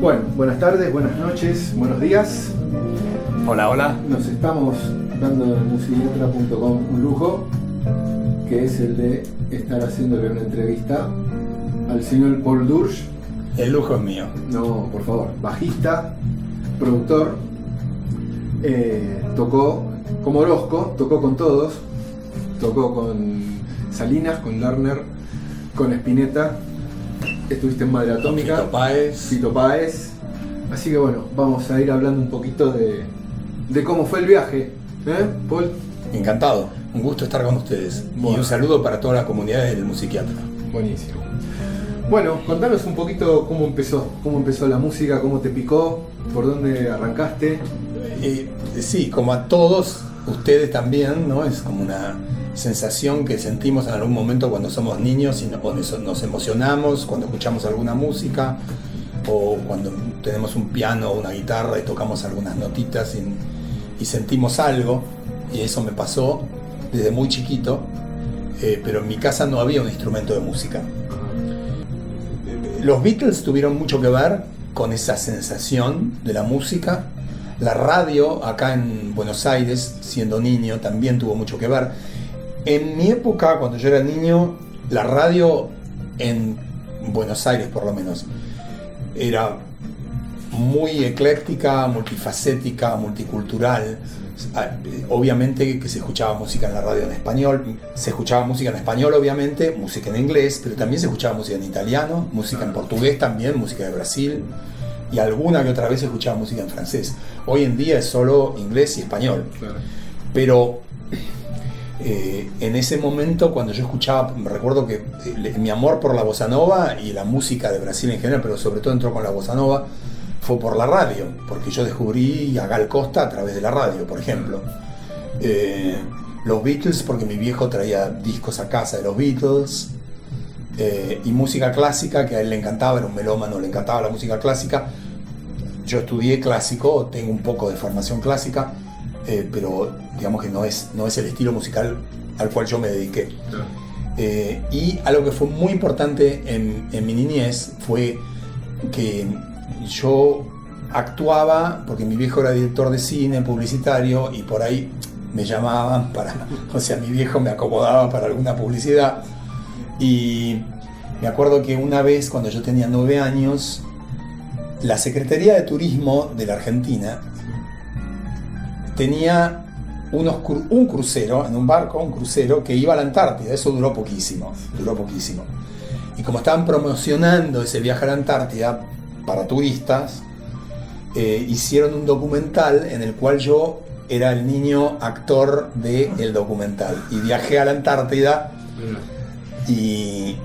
Bueno, buenas tardes, buenas noches, buenos días. Hola, hola. Nos estamos dando en musicletra.com un lujo, que es el de estar haciéndole una entrevista al señor Paul Dursch. El lujo es mío. No, por favor, bajista, productor, tocó como Orozco, tocó con todos, tocó con Salinas, con Lerner, con Spinetta, estuviste en Madre Atómica, Fito Páez. Así que bueno, vamos a ir hablando un poquito de cómo fue el viaje, Paul? Encantado, un gusto estar con ustedes. Bueno. Y un saludo para toda la comunidad del Musiquiatra. Buenísimo. Bueno, contanos un poquito cómo empezó la música, cómo te picó, por dónde arrancaste. Sí, como a todos ustedes también, ¿no? Es como una sensación que sentimos en algún momento cuando somos niños y nos emocionamos cuando escuchamos alguna música o cuando tenemos un piano o una guitarra y tocamos algunas notitas y sentimos algo. Y eso me pasó desde muy chiquito, pero en mi casa no había un instrumento de música. Los Beatles tuvieron mucho que ver con esa sensación de la música. La radio acá en Buenos Aires, siendo niño, también tuvo mucho que ver. En mi época, cuando yo era niño, la radio en Buenos Aires por lo menos era muy ecléctica, multifacética, multicultural. Obviamente que se escuchaba música en la radio en español, se escuchaba música en español obviamente, música en inglés, pero también se escuchaba música en italiano, música en portugués también, música de Brasil, y alguna que otra vez se escuchaba música en francés. Hoy en día es solo inglés y español. Claro. Pero en ese momento, cuando yo escuchaba, me recuerdo que mi amor por la bossa nova y la música de Brasil en general, pero sobre todo entró con la bossa nova, fue por la radio, porque yo descubrí a Gal Costa a través de la radio, por ejemplo. Los Beatles, porque mi viejo traía discos a casa de los Beatles, y música clásica, que a él le encantaba, era un melómano, le encantaba la música clásica. Yo estudié clásico, tengo un poco de formación clásica, pero digamos que no es el estilo musical al cual yo me dediqué. Y algo que fue muy importante en mi niñez fue que yo actuaba, porque mi viejo era director de cine, publicitario, y por ahí me llamaban mi viejo me acomodaba para alguna publicidad. Y me acuerdo que una vez, cuando yo tenía 9 años, la Secretaría de Turismo de la Argentina tenía un crucero, en un barco, un crucero que iba a la Antártida. Eso duró poquísimo. Y como estaban promocionando ese viaje a la Antártida para turistas, hicieron un documental en el cual yo era el niño actor del documental. Y viajé a la Antártida y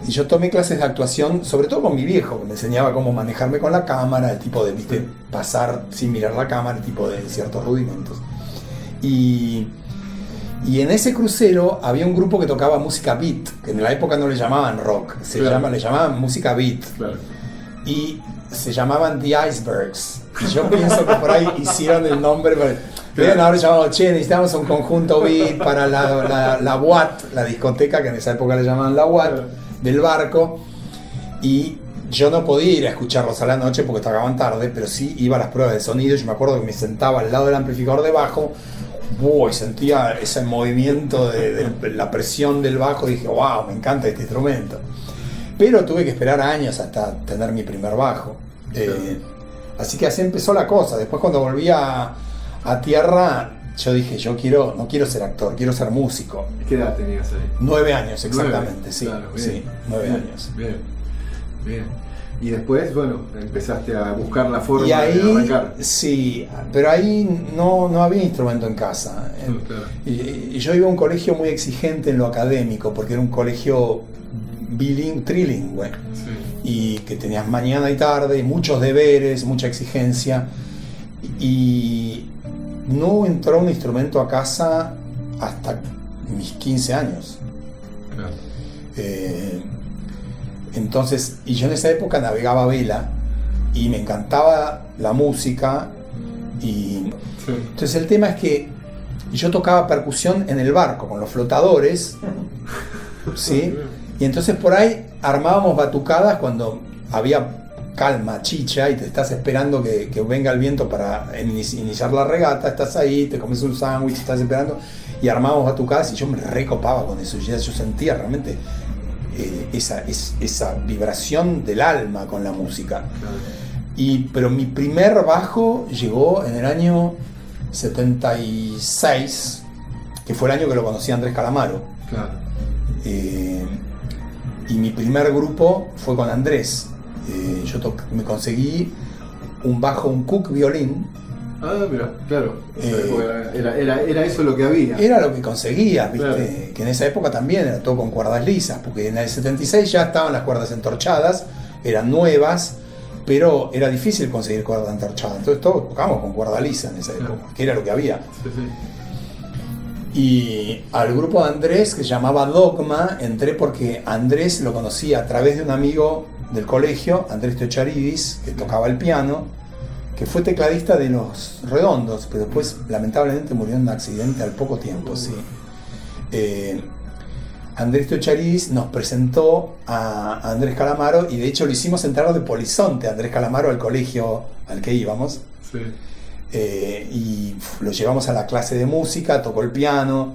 yo tomé clases de actuación, sobre todo con mi viejo, que me enseñaba cómo manejarme con la cámara, el tipo de, pasar sin mirar la cámara, el tipo de ciertos rudimentos. Y en ese crucero había un grupo que tocaba música beat, que en la época no le llamaban rock, le llamaban música beat. Claro. Y se llamaban The Icebergs. Y yo pienso que por ahí hicieron el nombre. Pero ahora llamamos, necesitamos un conjunto beat para la WAT, la discoteca, que en esa época le llamaban la WAT, del barco. Y yo no podía ir a escucharlos a la noche porque tocaban tarde, pero sí iba a las pruebas de sonido. Yo me acuerdo que me sentaba al lado del amplificador de bajo, y sentía ese movimiento de la presión del bajo, y dije, wow, me encanta este instrumento. Pero tuve que esperar años hasta tener mi primer bajo. Así que así empezó la cosa. Después, cuando volví a tierra, yo dije, no quiero ser actor, quiero ser músico. ¿Qué edad tenías ahí? 9 años exactamente. 9, sí, claro, bien, sí, 9 bien, años. Bien. Y después, empezaste a buscar la forma de arrancar. Sí, pero ahí no había instrumento en casa. Claro. Y yo iba a un colegio muy exigente en lo académico, porque era un colegio trilingüe, y que tenías mañana y tarde, y muchos deberes, mucha exigencia, y no entró un instrumento a casa hasta mis 15 años. Claro. Entonces, y yo en esa época navegaba a vela y me encantaba la música, y entonces el tema es que yo tocaba percusión en el barco con los flotadores, ¿sí? Y entonces por ahí armábamos batucadas cuando había calma, chicha, y te estás esperando que venga el viento para iniciar la regata, estás ahí, te comes un sándwich, estás esperando, y armamos batucadas, y yo me recopaba con eso, yo sentía realmente esa vibración del alma con la música. Pero mi primer bajo llegó en el año 76, que fue el año que lo conocí a Andrés Calamaro. Claro. Y mi primer grupo fue con Andrés. Me conseguí un bajo, un Cook violín. Ah, mira, claro. Era eso lo que había. Era lo que conseguías, ¿viste? Claro. Que en esa época también era todo con cuerdas lisas, porque en el 76 ya estaban las cuerdas entorchadas, eran nuevas, pero era difícil conseguir cuerda entorchada. Entonces todos tocábamos con cuerda lisa en esa época, que era lo que había. Sí, sí. Y al grupo de Andrés, que se llamaba Dogma, entré porque Andrés lo conocía a través de un amigo del colegio, Andrés Teocharidis, que tocaba el piano, que fue tecladista de Los Redondos, pero después lamentablemente murió en un accidente al poco tiempo, sí. Andrés Teocharidis nos presentó a Andrés Calamaro, y de hecho lo hicimos entrar de polizonte a Andrés Calamaro al colegio al que íbamos. Sí. Y lo llevamos a la clase de música, tocó el piano.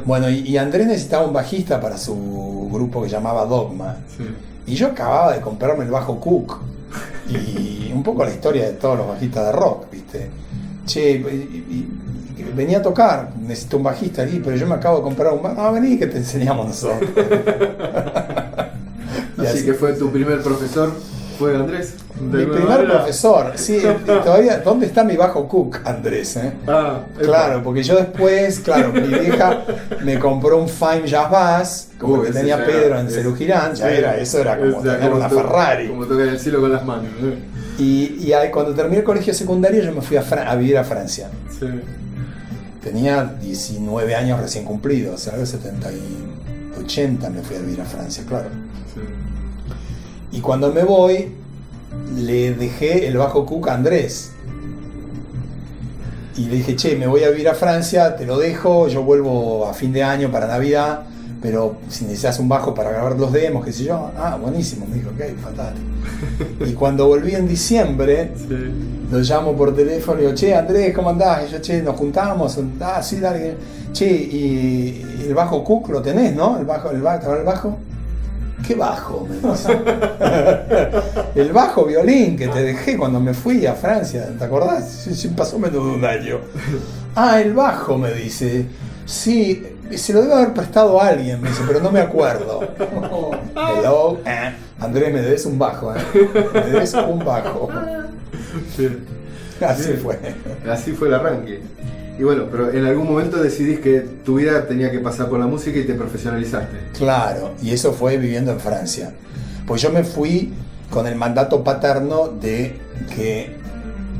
Bueno, y Andrés necesitaba un bajista para su grupo que llamaba Dogma. Sí. Y yo acababa de comprarme el bajo Cook. Y un poco la historia de todos los bajistas de rock, ¿viste? Che, venía a tocar, necesito un bajista aquí, pero yo me acabo de comprar un bajo. Ah, vení que te enseñamos nosotros. Así que fue tu primer profesor. ¿Fue Andrés? Mi primer profesor, sí, todavía, ¿dónde está mi bajo Cook, Andrés? Claro, porque yo después, claro, mi vieja me compró un Fine Jazz Bass, como que tenía Pedro en Cerú Girán, eso era como tener una Ferrari. Como tocar el cielo con las manos. Y cuando terminé el colegio secundario yo me fui a vivir a Francia. Sí. Tenía 19 años recién cumplidos, algo de 80 me fui a vivir a Francia, claro. Sí. Y cuando me voy, le dejé el bajo Cook a Andrés. Y le dije, che, me voy a vivir a Francia, te lo dejo, yo vuelvo a fin de año para Navidad, pero si necesitas un bajo para grabar los demos, qué sé yo. Ah, buenísimo, me dijo, ok, fantástico. Y cuando volví en diciembre, sí, lo llamo por teléfono y digo, che, Andrés, ¿cómo andás? Y yo, che, nos juntamos. Ah, sí, dale. Che, y el bajo Cook lo tenés, ¿no? ¿El bajo? ¿Qué bajo? Me dice. El bajo violín que te dejé cuando me fui a Francia, ¿te acordás? Sí, pasó menos de un año. Ah, el bajo, me dice. Sí, se lo debe haber prestado a alguien, me dice, pero no me acuerdo. Hello, Andrés, me debes un bajo, me debes un bajo. Sí. Así fue. Así fue el arranque. Y bueno, pero en algún momento decidís que tu vida tenía que pasar por la música y te profesionalizaste. Claro, y eso fue viviendo en Francia. Pues yo me fui con el mandato paterno de que,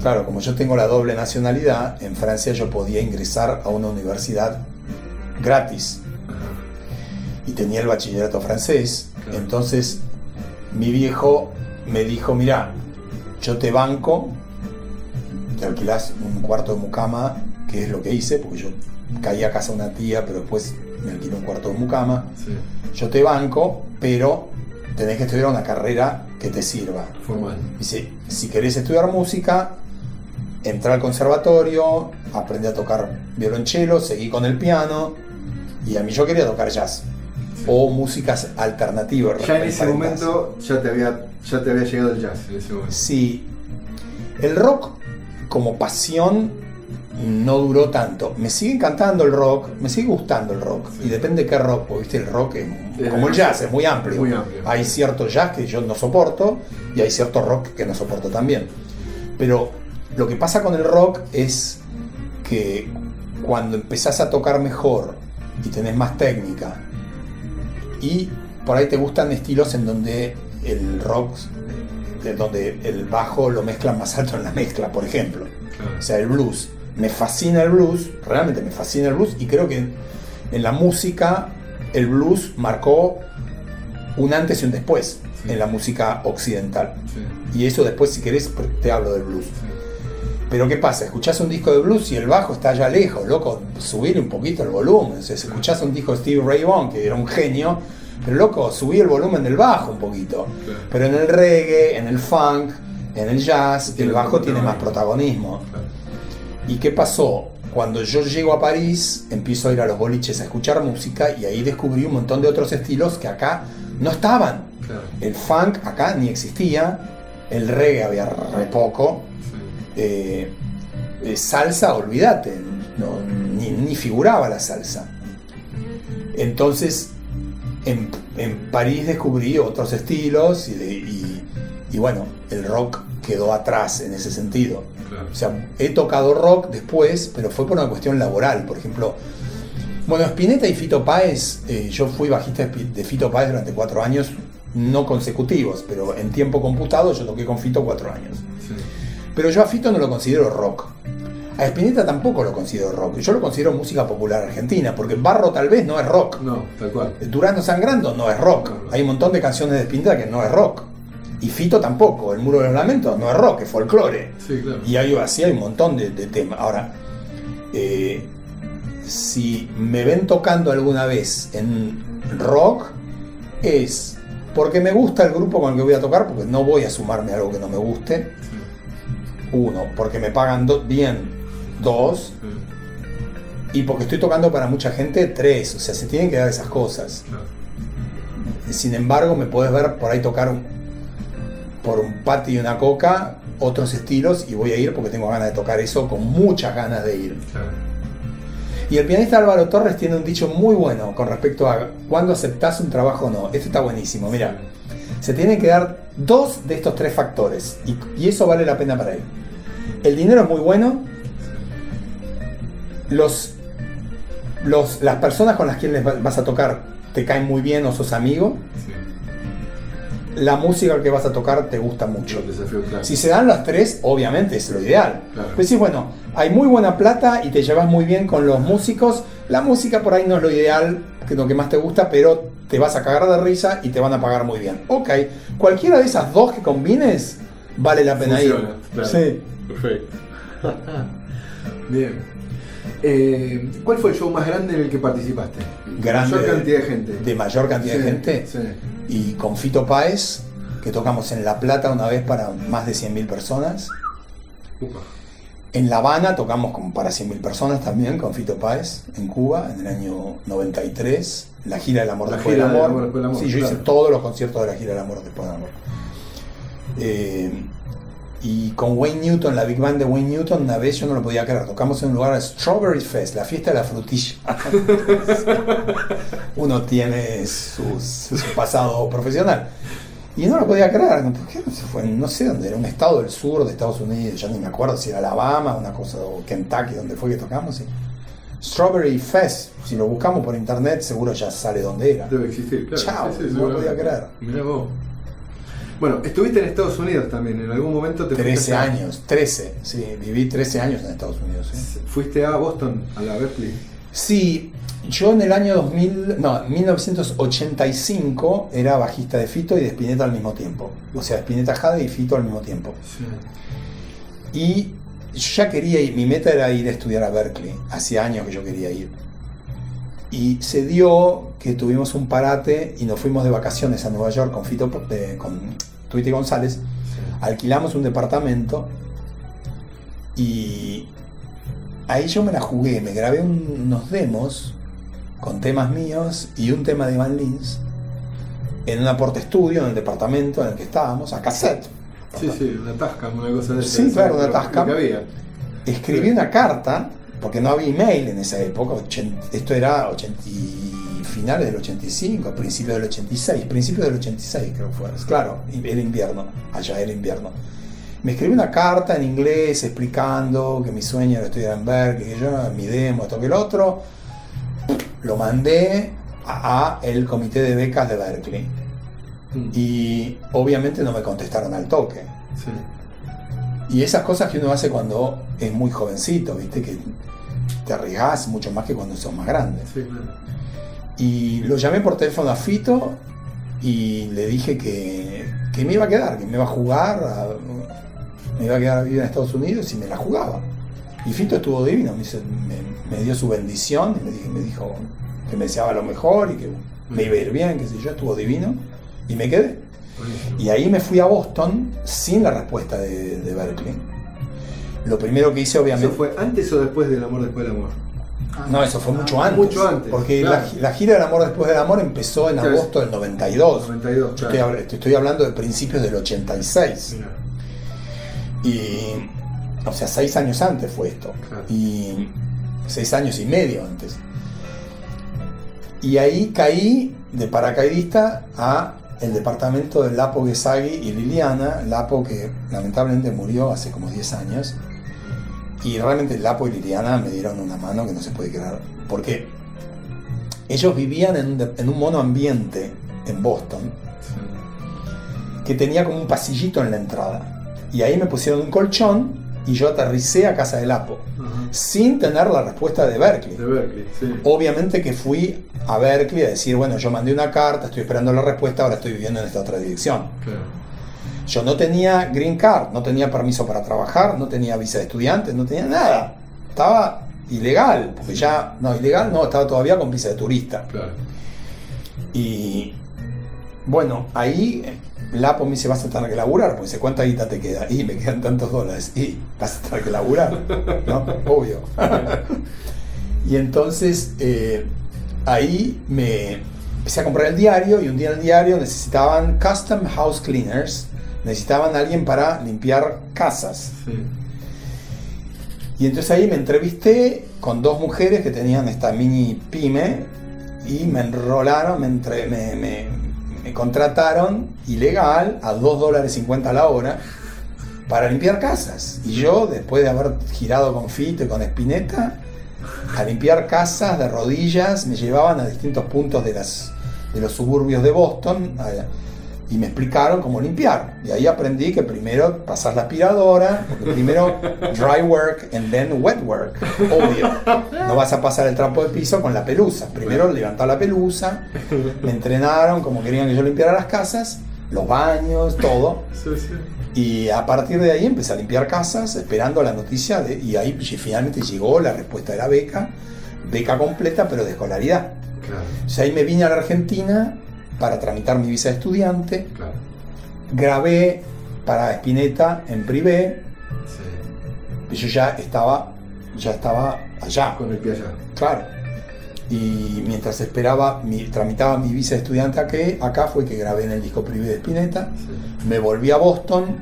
claro, como yo tengo la doble nacionalidad, en Francia yo podía ingresar a una universidad gratis. Y tenía el bachillerato francés. Claro. Entonces mi viejo me dijo, mirá, yo te banco, te alquilás un cuarto de mucama, que es lo que hice, porque yo caí a casa de una tía, pero después me alquilé un cuarto de mucama. Sí. Yo te banco, pero tenés que estudiar una carrera que te sirva. Formal. Dice, si querés estudiar música, entra al conservatorio, aprende a tocar violonchelo, seguí con el piano, y a mí yo quería tocar jazz. Sí. O músicas alternativas. Ya en ese momento ya te había llegado el jazz. En ese momento. Sí. El rock como pasión no duró tanto. Me sigue encantando el rock, me sigue gustando el rock. Sí. Y depende de qué rock, porque ¿viste? El rock es como el jazz, es muy amplio. Muy amplio. Hay cierto jazz que yo no soporto y hay cierto rock que no soporto también. Pero lo que pasa con el rock es que cuando empezás a tocar mejor y tenés más técnica y por ahí te gustan estilos en donde el rock, donde el bajo lo mezclan más alto en la mezcla, por ejemplo. Claro. O sea, el blues. Me fascina el blues, realmente me fascina el blues, y creo que en la música el blues marcó un antes y un después, sí, en la música occidental. Sí. Y eso después, si querés, te hablo del blues. Sí. Pero ¿qué pasa? Escuchás un disco de blues y el bajo está allá lejos, loco, subir un poquito el volumen. O sea, si escuchás un disco de Stevie Ray Vaughan, que era un genio, Pero loco, subí el volumen del bajo un poquito. Claro. Pero en el reggae, en el funk, en el jazz, el bajo tiene más protagonismo. Claro. ¿Y qué pasó? Cuando yo llego a París, empiezo a ir a los boliches a escuchar música y ahí descubrí un montón de otros estilos que acá no estaban. Claro. El funk acá ni existía, el reggae había re poco, Sí. Salsa, olvídate, ni figuraba la salsa. Entonces, en París descubrí otros estilos y bueno, el rock quedó atrás en ese sentido. Claro. O sea, he tocado rock después, pero fue por una cuestión laboral. Por ejemplo, bueno, Spinetta y Fito Páez, yo fui bajista de Fito Páez durante 4 años, no consecutivos, pero en tiempo computado yo toqué con Fito 4 años. Sí. Pero yo a Fito no lo considero rock. A Spinetta tampoco lo considero rock. Yo lo considero música popular argentina, porque Barro tal vez no es rock. No, tal cual. Durazno Sangrando no es rock. No. Hay un montón de canciones de Spinetta que no es rock. Y Fito tampoco. El Muro de los Lamentos no es rock, es folclore. Sí, claro. Y así hay un montón de temas. Ahora, si me ven tocando alguna vez en rock, es porque me gusta el grupo con el que voy a tocar, porque no voy a sumarme a algo que no me guste. Sí. 1, porque me pagan bien. 2, Sí. y porque estoy tocando para mucha gente. 3, o sea, se tienen que dar esas cosas. Claro. Sin embargo, me podés ver por ahí tocar por un patio y una coca otros estilos y voy a ir porque tengo ganas de tocar eso, con muchas ganas de ir. Claro. Y el pianista Álvaro Torres tiene un dicho muy bueno con respecto a cuándo aceptás un trabajo o no. Esto está buenísimo, mira. Se tienen que dar 2 de estos 3 factores y eso vale la pena para él. El dinero es muy bueno. Las personas con las que vas a tocar te caen muy bien o sos amigo. Sí. La música que vas a tocar te gusta mucho. El desafío, claro. Si se dan las 3, obviamente es lo ideal. Claro. Pues sí, bueno, hay muy buena plata y te llevas muy bien con los músicos. La música por ahí no es lo ideal, que es lo que más te gusta, pero te vas a cagar de risa y te van a pagar muy bien. Ok, cualquiera de esas 2 que combines, vale la pena Funciona, ir. claro. Sí. Perfecto. Bien. ¿Cuál fue el show más grande en el que participaste? Grande, Mayor cantidad de gente. De mayor cantidad de Sí, gente. sí. Y con Fito Páez, que tocamos en La Plata una vez para más de 100.000 personas. Upa. En La Habana tocamos como para 100.000 personas también con Fito Páez, en Cuba, en el año 93. La gira del amor La después del gira del amor. amor después del amor, Sí, yo claro. hice todos los conciertos de la gira del amor después del amor. Y con Wayne Newton, la Big Band de Wayne Newton, una vez yo no lo podía creer. Tocamos en un lugar, Strawberry Fest, la fiesta de la frutilla. Uno tiene su pasado profesional. Y no lo podía creer. ¿Por qué? Fue, no sé dónde, era un estado del sur de Estados Unidos, ya ni me acuerdo si era Alabama, una cosa, o Kentucky, donde fue que tocamos. ¿Sí? Strawberry Fest, si lo buscamos por internet, seguro ya sale dónde era. Debe existir, claro. Chao, Sí, sí, no lo podía seguramente. creer. Mirá vos. Bueno, estuviste en Estados Unidos también, en algún momento te 13 años, 13, sí, viví 13 años en Estados Unidos. ¿Sí? Fuiste a Boston, a la Berkeley. Sí, yo en el año 1985 era bajista de Fito y de Spinetta al mismo tiempo. O sea, Spinetta Jade y Fito al mismo tiempo. Sí. Y yo ya quería ir, mi meta era ir a estudiar a Berkeley. Hacía años que yo quería ir. Y se dio que tuvimos un parate y nos fuimos de vacaciones a Nueva York con Fito, con Tweety González. Alquilamos un departamento y ahí yo me la jugué, me grabé unos demos con temas míos y un tema de Van Lins en un aporte estudio en el departamento en el que estábamos, a cassette. Sí, sí, una Tascam, una cosa de esa. Sí, claro, una Tascam. Lo que había. Escribí una carta, porque no había email en esa época, esto era finales del 85, principios del 86, principios del 86 creo que fue, claro, era invierno, allá era invierno. Me escribí una carta en inglés explicando que mi sueño era estudiar en Berkeley, que yo, mi demo, esto que el otro, lo mandé a el comité de becas de Berkeley y obviamente no me contestaron al toque. Sí. Y esas cosas que uno hace cuando es muy jovencito, ¿viste? Que te arriesgás mucho más que cuando sos más grande. Sí, claro. Y lo llamé por teléfono a Fito y le dije que me iba a quedar, que me iba a jugar, me iba a quedar a vivir en Estados Unidos y me la jugaba. Y Fito estuvo divino, me dio su bendición y me dijo que me deseaba lo mejor y que me iba a ir bien, qué sé yo, estuvo divino, y me quedé. Y ahí me fui a Boston sin la respuesta de Berklee. Lo primero que hice, obviamente... ¿Eso fue antes o después del amor después del amor? No, eso fue mucho antes. Mucho antes. Porque claro. la gira del amor después del amor empezó en agosto del 92. 92, claro. Te estoy hablando de principios del 86. Mirá. Y... O sea, 6 años antes fue esto. Claro. Y 6 años y medio antes. Y ahí caí de paracaidista a el departamento de Lapo Guesagui y Liliana. Lapo, que lamentablemente murió hace como 10 años. Y realmente Lapo y Liliana me dieron una mano que no se puede creer. Porque ellos vivían en un monoambiente en Boston, que tenía como un pasillito en la entrada. Y ahí me pusieron un colchón y yo aterricé a casa de Lapo, sin tener la respuesta de Berklee. De Berklee, sí. Obviamente que fui a Berklee a decir, bueno, yo mandé una carta, estoy esperando la respuesta, ahora estoy viviendo en esta otra dirección. Claro. Yo no tenía green card, no tenía permiso para trabajar, no tenía visa de estudiante, no tenía nada. Estaba ilegal, porque ya, no, ilegal no, estaba todavía con visa de turista. Claro. Y bueno, ahí Lapo me dice, vas a tener que laburar, porque dice, ¿cuánta guita te queda? Y me quedan tantos dólares. Y vas a tener que laburar, ¿no? Obvio. Y entonces ahí me empecé a comprar el diario, y un día en el diario necesitaban custom house cleaners, necesitaban a alguien para limpiar casas. Sí. Y entonces ahí me entrevisté con 2 mujeres que tenían esta mini pyme y me enrolaron, me contrataron ilegal a $2.50 la hora para limpiar casas. Y yo, después de haber girado con Fito y con Spinetta, a limpiar casas de rodillas, me llevaban a distintos puntos de los suburbios de Boston y me explicaron cómo limpiar. Y ahí aprendí que primero pasar la aspiradora, porque primero dry work and then wet work, obvio. No vas a pasar el trapo de piso con la pelusa. Primero levantar la pelusa. Me entrenaron como querían que yo limpiara las casas, los baños, todo. Sí, sí. Y a partir de ahí empecé a limpiar casas, esperando la noticia y ahí finalmente llegó la respuesta de la beca completa, pero de escolaridad. Claro. O sea, ahí me vine a la Argentina para tramitar mi visa de estudiante. Claro. Grabé para Spinetta en privé. Sí. Y yo ya estaba allá. Con el pie allá. Claro. Y mientras tramitaba mi visa de estudiante acá fue que grabé en el disco privé de Spinetta. Sí. Me volví a Boston.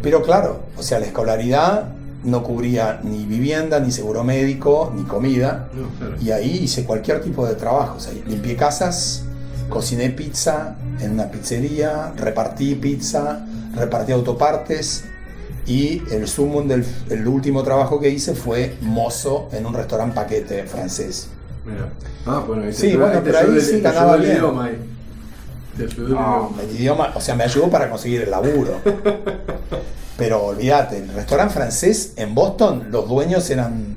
Pero claro, o sea, la escolaridad no cubría ni vivienda, ni seguro médico, ni comida. No, claro. Y ahí hice cualquier tipo de trabajo. O sea, limpié casas, cociné pizza en una pizzería, repartí pizza, repartí autopartes, y el último trabajo que hice fue mozo en un restaurante paquete francés. Mira. Ah, bueno, ahí Sí, bueno, pero ahí sí ganaba bien. Idioma ahí. Te ayudó el idioma. El idioma, o sea, me ayudó para conseguir el laburo. Pero olvídate, el restaurante francés en Boston, los dueños eran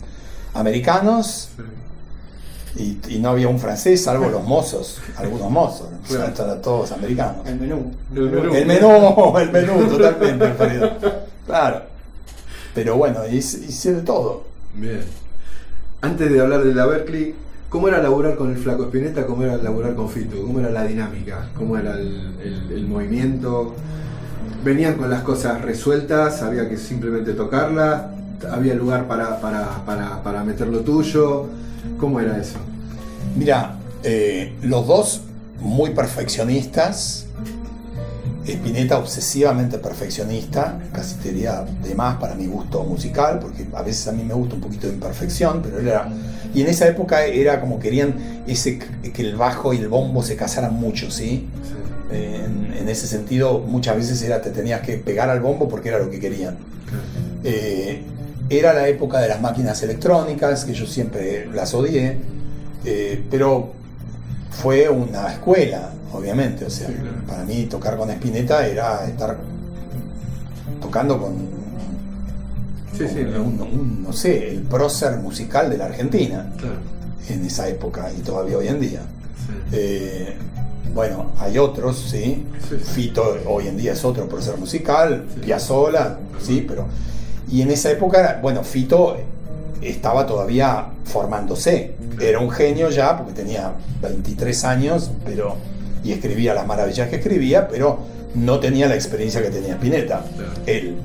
americanos. Sí. Y no había un francés, salvo los mozos, algunos mozos, Claro. eran todos americanos. El menú. El menú, totalmente, Alfredo. Claro. Pero bueno, hice de todo. Bien. Antes de hablar de la Berklee, ¿cómo era laburar con el Flaco Spinetta? ¿Cómo era laburar con Fito? ¿Cómo era la dinámica? ¿Cómo era el movimiento? ¿Venían con las cosas resueltas? ¿Había que simplemente tocarlas? ¿Había lugar para meter lo tuyo? ¿Cómo era eso? Mira, los dos muy perfeccionistas. Spinetta obsesivamente perfeccionista, casi te diría de más para mi gusto musical, porque a veces a mí me gusta un poquito de imperfección, pero él era... Y en esa época era como querían que el bajo y el bombo se casaran mucho, ¿sí? Sí. En ese sentido, muchas veces te tenías que pegar al bombo porque era lo que querían. Claro. Era la época de las máquinas electrónicas, que yo siempre las odié, pero fue una escuela, obviamente. O sea, Sí, claro. para mí tocar con Spinetta era estar tocando con Sí, sí, no sé, el prócer musical de la Argentina claro. en esa época y todavía hoy en día. Sí. Bueno, hay otros, ¿sí? Sí. Fito hoy en día es otro prócer musical, Sí. Piazzolla, sí, pero... Y en esa época, bueno, Fito estaba todavía formándose. Era un genio ya, porque tenía 23 años, y escribía las maravillas que escribía, pero no tenía la experiencia que tenía Spinetta. Claro. Él,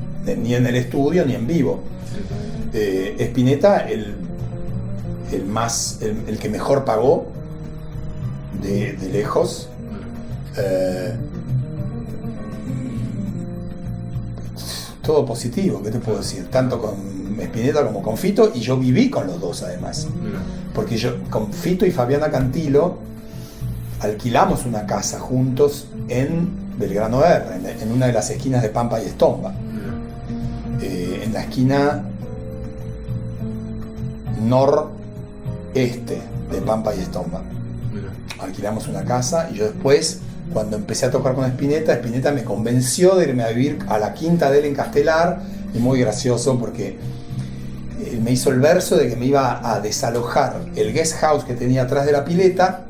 ni en el estudio ni en vivo. Spinetta, el que mejor pagó de lejos. Todo positivo, ¿qué te puedo decir? Tanto con Spinetta como con Fito, y yo viví con los dos además. Porque yo con Fito y Fabiana Cantilo alquilamos una casa juntos en Belgrano R, en una de las esquinas de Pampa y Estomba. En la esquina noreste de Pampa y Estomba. Alquilamos una casa, y yo después, cuando empecé a tocar con Spinetta me convenció de irme a vivir a la quinta de él en Castelar, y muy gracioso porque él me hizo el verso de que me iba a desalojar el guest house que tenía atrás de la pileta.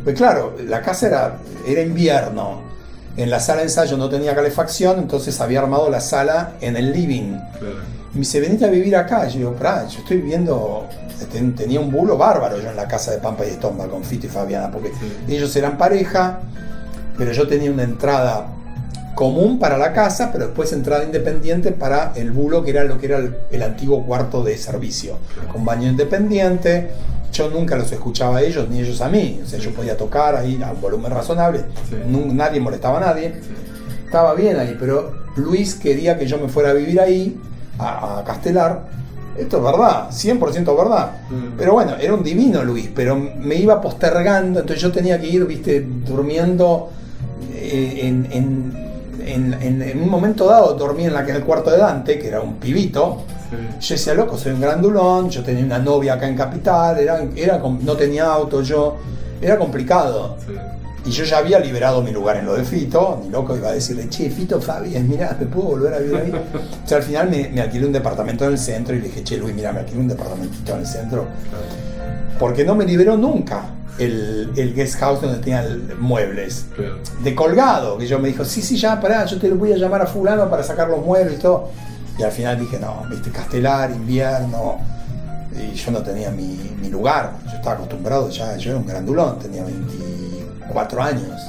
Pues claro, la casa era invierno, en la sala de ensayo no tenía calefacción, entonces había armado la sala en el living. Claro. Y me dice, venite a vivir acá. Y yo digo, yo estoy viviendo, tenía un bulo bárbaro yo en la casa de Pampa y Estomba con Fito y Fabiana, porque ellos eran pareja, pero yo tenía una entrada común para la casa, pero después entrada independiente para el bulo, que era lo que era el antiguo cuarto de servicio, con baño independiente. Yo nunca los escuchaba a ellos, ni ellos a mí. O sea, yo podía tocar ahí a un volumen razonable, nadie molestaba a nadie, estaba bien ahí, pero Luis quería que yo me fuera a vivir ahí, a Castelar. Esto es verdad, 100% verdad. Pero bueno, era un divino Luis, pero me iba postergando, entonces yo tenía que ir, durmiendo en un momento dado. Dormí en el cuarto de Dante, que era un pibito. Yo decía, loco, soy un grandulón, yo tenía una novia acá en Capital, no tenía auto, era complicado. Y yo ya había liberado mi lugar en lo de Fito, ni loco iba a decirle, che, Fito, Fabi, mirá, ¿me puedo volver a vivir ahí? O sea, al final me alquilé un departamento en el centro y le dije, che, Luis, mirá, me alquilé un departamentito en el centro. Porque no me liberó nunca el guest house donde tenían muebles. De colgado, que yo me dijo, sí, ya, pará, yo te lo voy a llamar a fulano para sacar los muebles y todo. Y al final dije, no, viste, Castelar, invierno, y yo no tenía mi lugar. Yo estaba acostumbrado yo era un grandulón, tenía 24 años.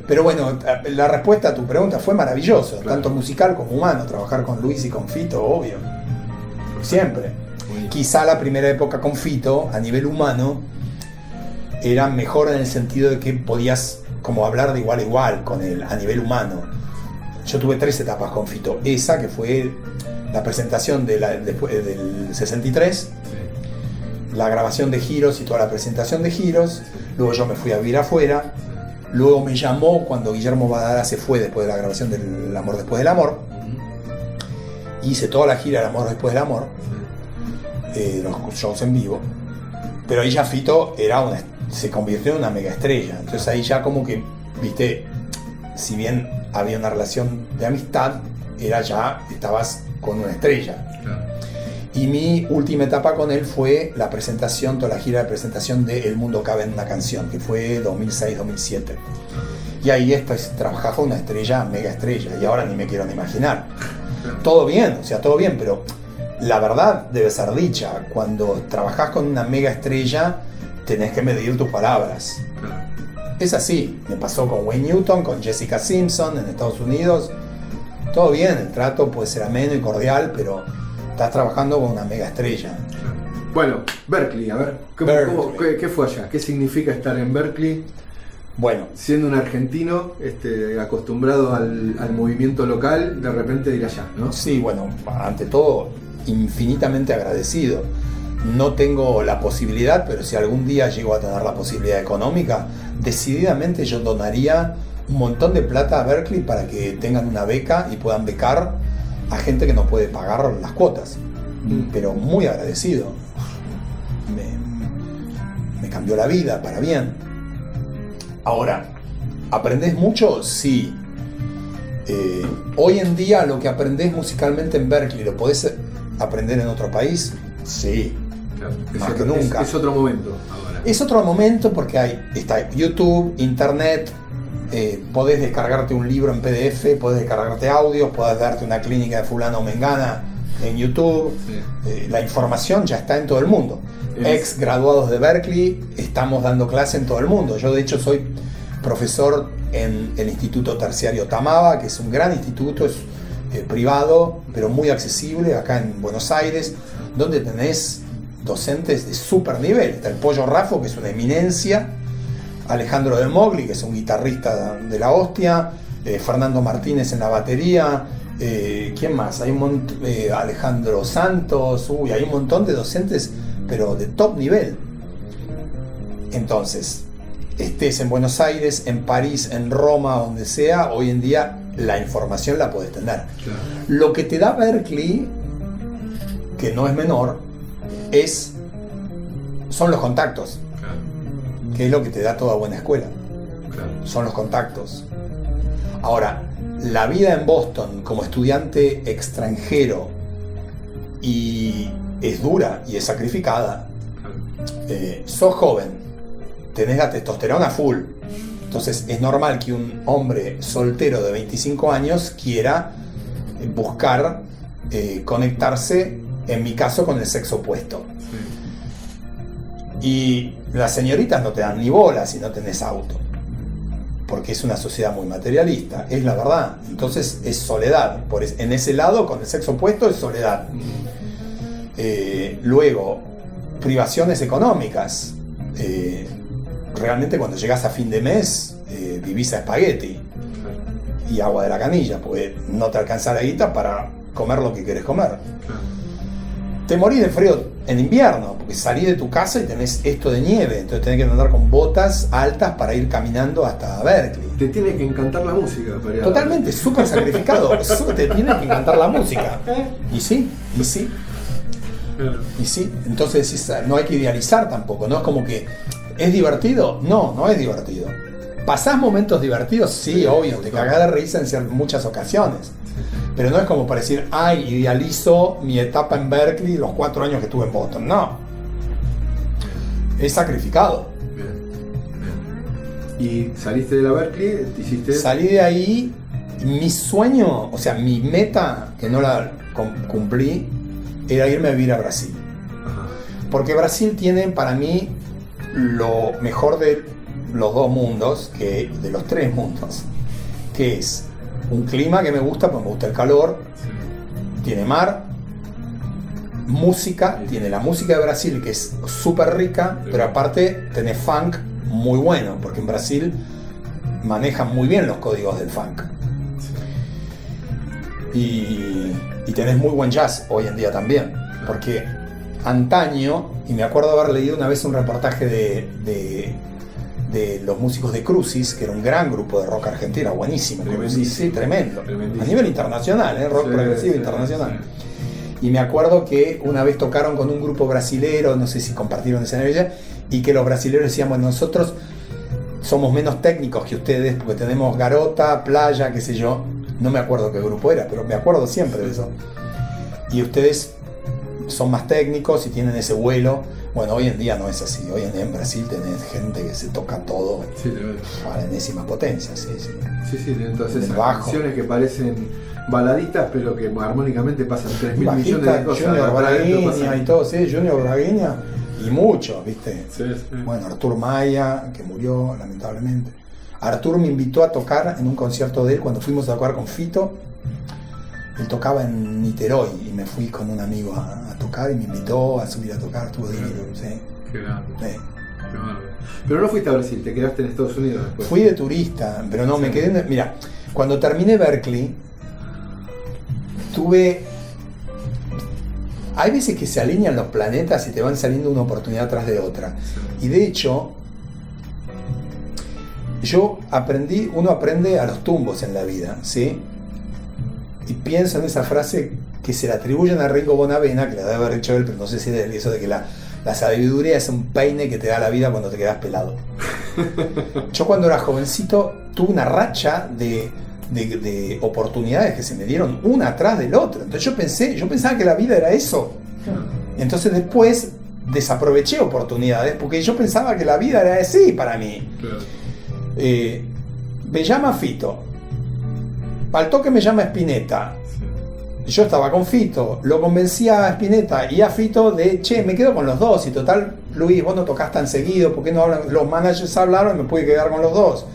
Pero bueno, la respuesta a tu pregunta fue maravilloso, tanto musical como humano, trabajar con Luis y con Fito, obvio, siempre. Quizá la primera época con Fito, a nivel humano, era mejor en el sentido de que podías como hablar de igual a igual con él, a nivel humano. Yo tuve 3 etapas con Fito. Esa que fue la presentación del 63, la grabación de Giros y toda la presentación de Giros. Luego yo me fui a vivir afuera. Luego me llamó cuando Guillermo Badara se fue después de la grabación del Amor Después del Amor. Hice toda la gira del Amor Después del Amor, los shows en vivo. Pero ahí ya Fito se convirtió en una mega estrella. Entonces ahí ya como que, viste, si bien había una relación de amistad, estabas con una estrella. Claro. Y mi última etapa con él fue la presentación, toda la gira de presentación de El Mundo Cabe en una Canción, que fue 2006-2007. Y ahí trabajaba con una estrella, mega estrella, y ahora ni me quiero ni imaginar. Todo bien, pero la verdad debe ser dicha. Cuando trabajás con una mega estrella, tenés que medir tus palabras. Claro. Es así, me pasó con Wayne Newton, con Jessica Simpson en Estados Unidos. Todo bien, el trato puede ser ameno y cordial, pero estás trabajando con una mega estrella. Bueno, Berklee, a ver, ¿qué fue allá? ¿Qué significa estar en Berklee? Bueno, siendo un argentino acostumbrado al movimiento local, de repente ir allá, ¿no? Sí, bueno, ante todo, infinitamente agradecido. No tengo la posibilidad, pero si algún día llego a tener la posibilidad económica, decididamente yo donaría un montón de plata a Berklee para que tengan una beca y puedan becar a gente que no puede pagar las cuotas. Pero muy agradecido. Me cambió la vida para bien. Ahora, ¿aprendés mucho? Sí. Hoy en día lo que aprendés musicalmente en Berklee, ¿lo podés aprender en otro país? Sí. Claro, más que nunca. Es otro momento ahora. Es otro momento porque está YouTube, Internet, podés descargarte un libro en PDF, podés descargarte audios, podés darte una clínica de fulano o mengana en YouTube, la información ya está en todo el mundo. Ex graduados de Berklee, estamos dando clase en todo el mundo. Yo de hecho soy profesor en el Instituto Terciario Tamaba, que es un gran instituto, es privado, pero muy accesible, acá en Buenos Aires, donde tenés docentes de super nivel. Está el Pollo Raffo, que es una eminencia, Alejandro de Mogli, que es un guitarrista de la hostia, Fernando Martínez en la batería, ¿quién más? Hay Alejandro Santos, hay un montón de docentes, pero de top nivel. Entonces, estés en Buenos Aires, en París, en Roma, donde sea, hoy en día la información la podés tener. Claro. Lo que te da Berklee, que no es menor, son los contactos. Claro. Que es lo que te da toda buena escuela. Claro. Son los contactos. Ahora, la vida en Boston como estudiante extranjero y es dura y es sacrificada. Claro. Sos joven, tenés la testosterona full. Entonces es normal que un hombre soltero de 25 años quiera buscar conectarse, en mi caso, con el sexo opuesto. Sí. Y las señoritas no te dan ni bola si no tenés auto, porque es una sociedad muy materialista, es la verdad. Entonces es soledad. En ese lado, con el sexo opuesto, es soledad. Luego, privaciones económicas. Realmente cuando llegas a fin de mes vivís a espagueti y agua de la canilla, porque no te alcanza la guita para comer lo que querés comer. Te morís de frío en invierno, porque salís de tu casa y tenés esto de nieve, entonces tenés que andar con botas altas para ir caminando hasta Berklee. Te tiene que encantar la música. Totalmente, súper sacrificado. Te tiene que encantar la música. Y sí. Y sí, entonces no hay que idealizar tampoco, no es como que ¿es divertido? No es divertido. ¿Pasás momentos divertidos? Sí, obvio, te cagás de risa en muchas ocasiones. Pero no es como para decir, idealizo mi etapa en Berklee, los 4 años que estuve en Boston. No. Es sacrificado. Bien. ¿Y saliste de la Berklee? Salí de ahí. Mi sueño, o sea, mi meta, que no la cumplí, era irme a vivir a Brasil. Ajá. Porque Brasil tiene para mí lo mejor de los 2 mundos, de los 3 mundos, que es un clima que me gusta, porque me gusta el calor, tiene mar, música, tiene la música de Brasil, que es súper rica, pero aparte tenés funk muy bueno, porque en Brasil manejan muy bien los códigos del funk. Y tenés muy buen jazz hoy en día también, porque antaño, y me acuerdo haber leído una vez un reportaje de los músicos de Crucis, que era un gran grupo de rock argentino, buenísimo, Crucis, sí, tremendo, a nivel internacional, rock progresivo internacional. Y me acuerdo que una vez tocaron con un grupo brasilero, no sé si compartieron escenario, y que los brasileros decían, bueno, nosotros somos menos técnicos que ustedes, porque tenemos garota, playa, qué sé yo, no me acuerdo qué grupo era, pero me acuerdo siempre de eso. Y ustedes son más técnicos y tienen ese vuelo. Bueno, hoy en día no es así. Hoy en día en Brasil tenés gente que se toca todo a la enésima potencia. Sí, entonces esas canciones que parecen baladitas, pero que armónicamente pasan 3.000 millones de cosas. Junior Braguiña y todo, Junior Braguiña y mucho, ¿viste? Sí. Bueno, Artur Maya, que murió lamentablemente. Artur me invitó a tocar en un concierto de él cuando fuimos a tocar con Fito. Él tocaba en Niterói y me fui con un amigo a tocar y me invitó a subir a tocar, estuvo divino, sí. Qué grande. Sí. Qué malo. Pero no fuiste a Brasil, te quedaste en Estados Unidos después. Fui de turista, pero no, me quedé mira, cuando terminé Berklee, hay veces que se alinean los planetas y te van saliendo una oportunidad tras de otra. Y de hecho, uno aprende a los tumbos en la vida, ¿sí? Y pienso en esa frase que se le atribuyen a Ringo Bonavena, que la debe haber hecho él, pero no sé si es eso de que la sabiduría es un peine que te da la vida cuando te quedas pelado. Yo cuando era jovencito tuve una racha de oportunidades que se me dieron una atrás del otro. Entonces yo pensaba que la vida era eso. Entonces después desaproveché oportunidades porque yo pensaba que la vida era así para mí. Me llama Fito. Al toque me llama Spinetta. yo estaba con Fito, lo convencí a Spinetta y a Fito de, che, me quedo con los dos, y total, Luis, vos no tocás tan seguido, ¿por qué no hablan? Los managers hablaron y me pude quedar con los dos.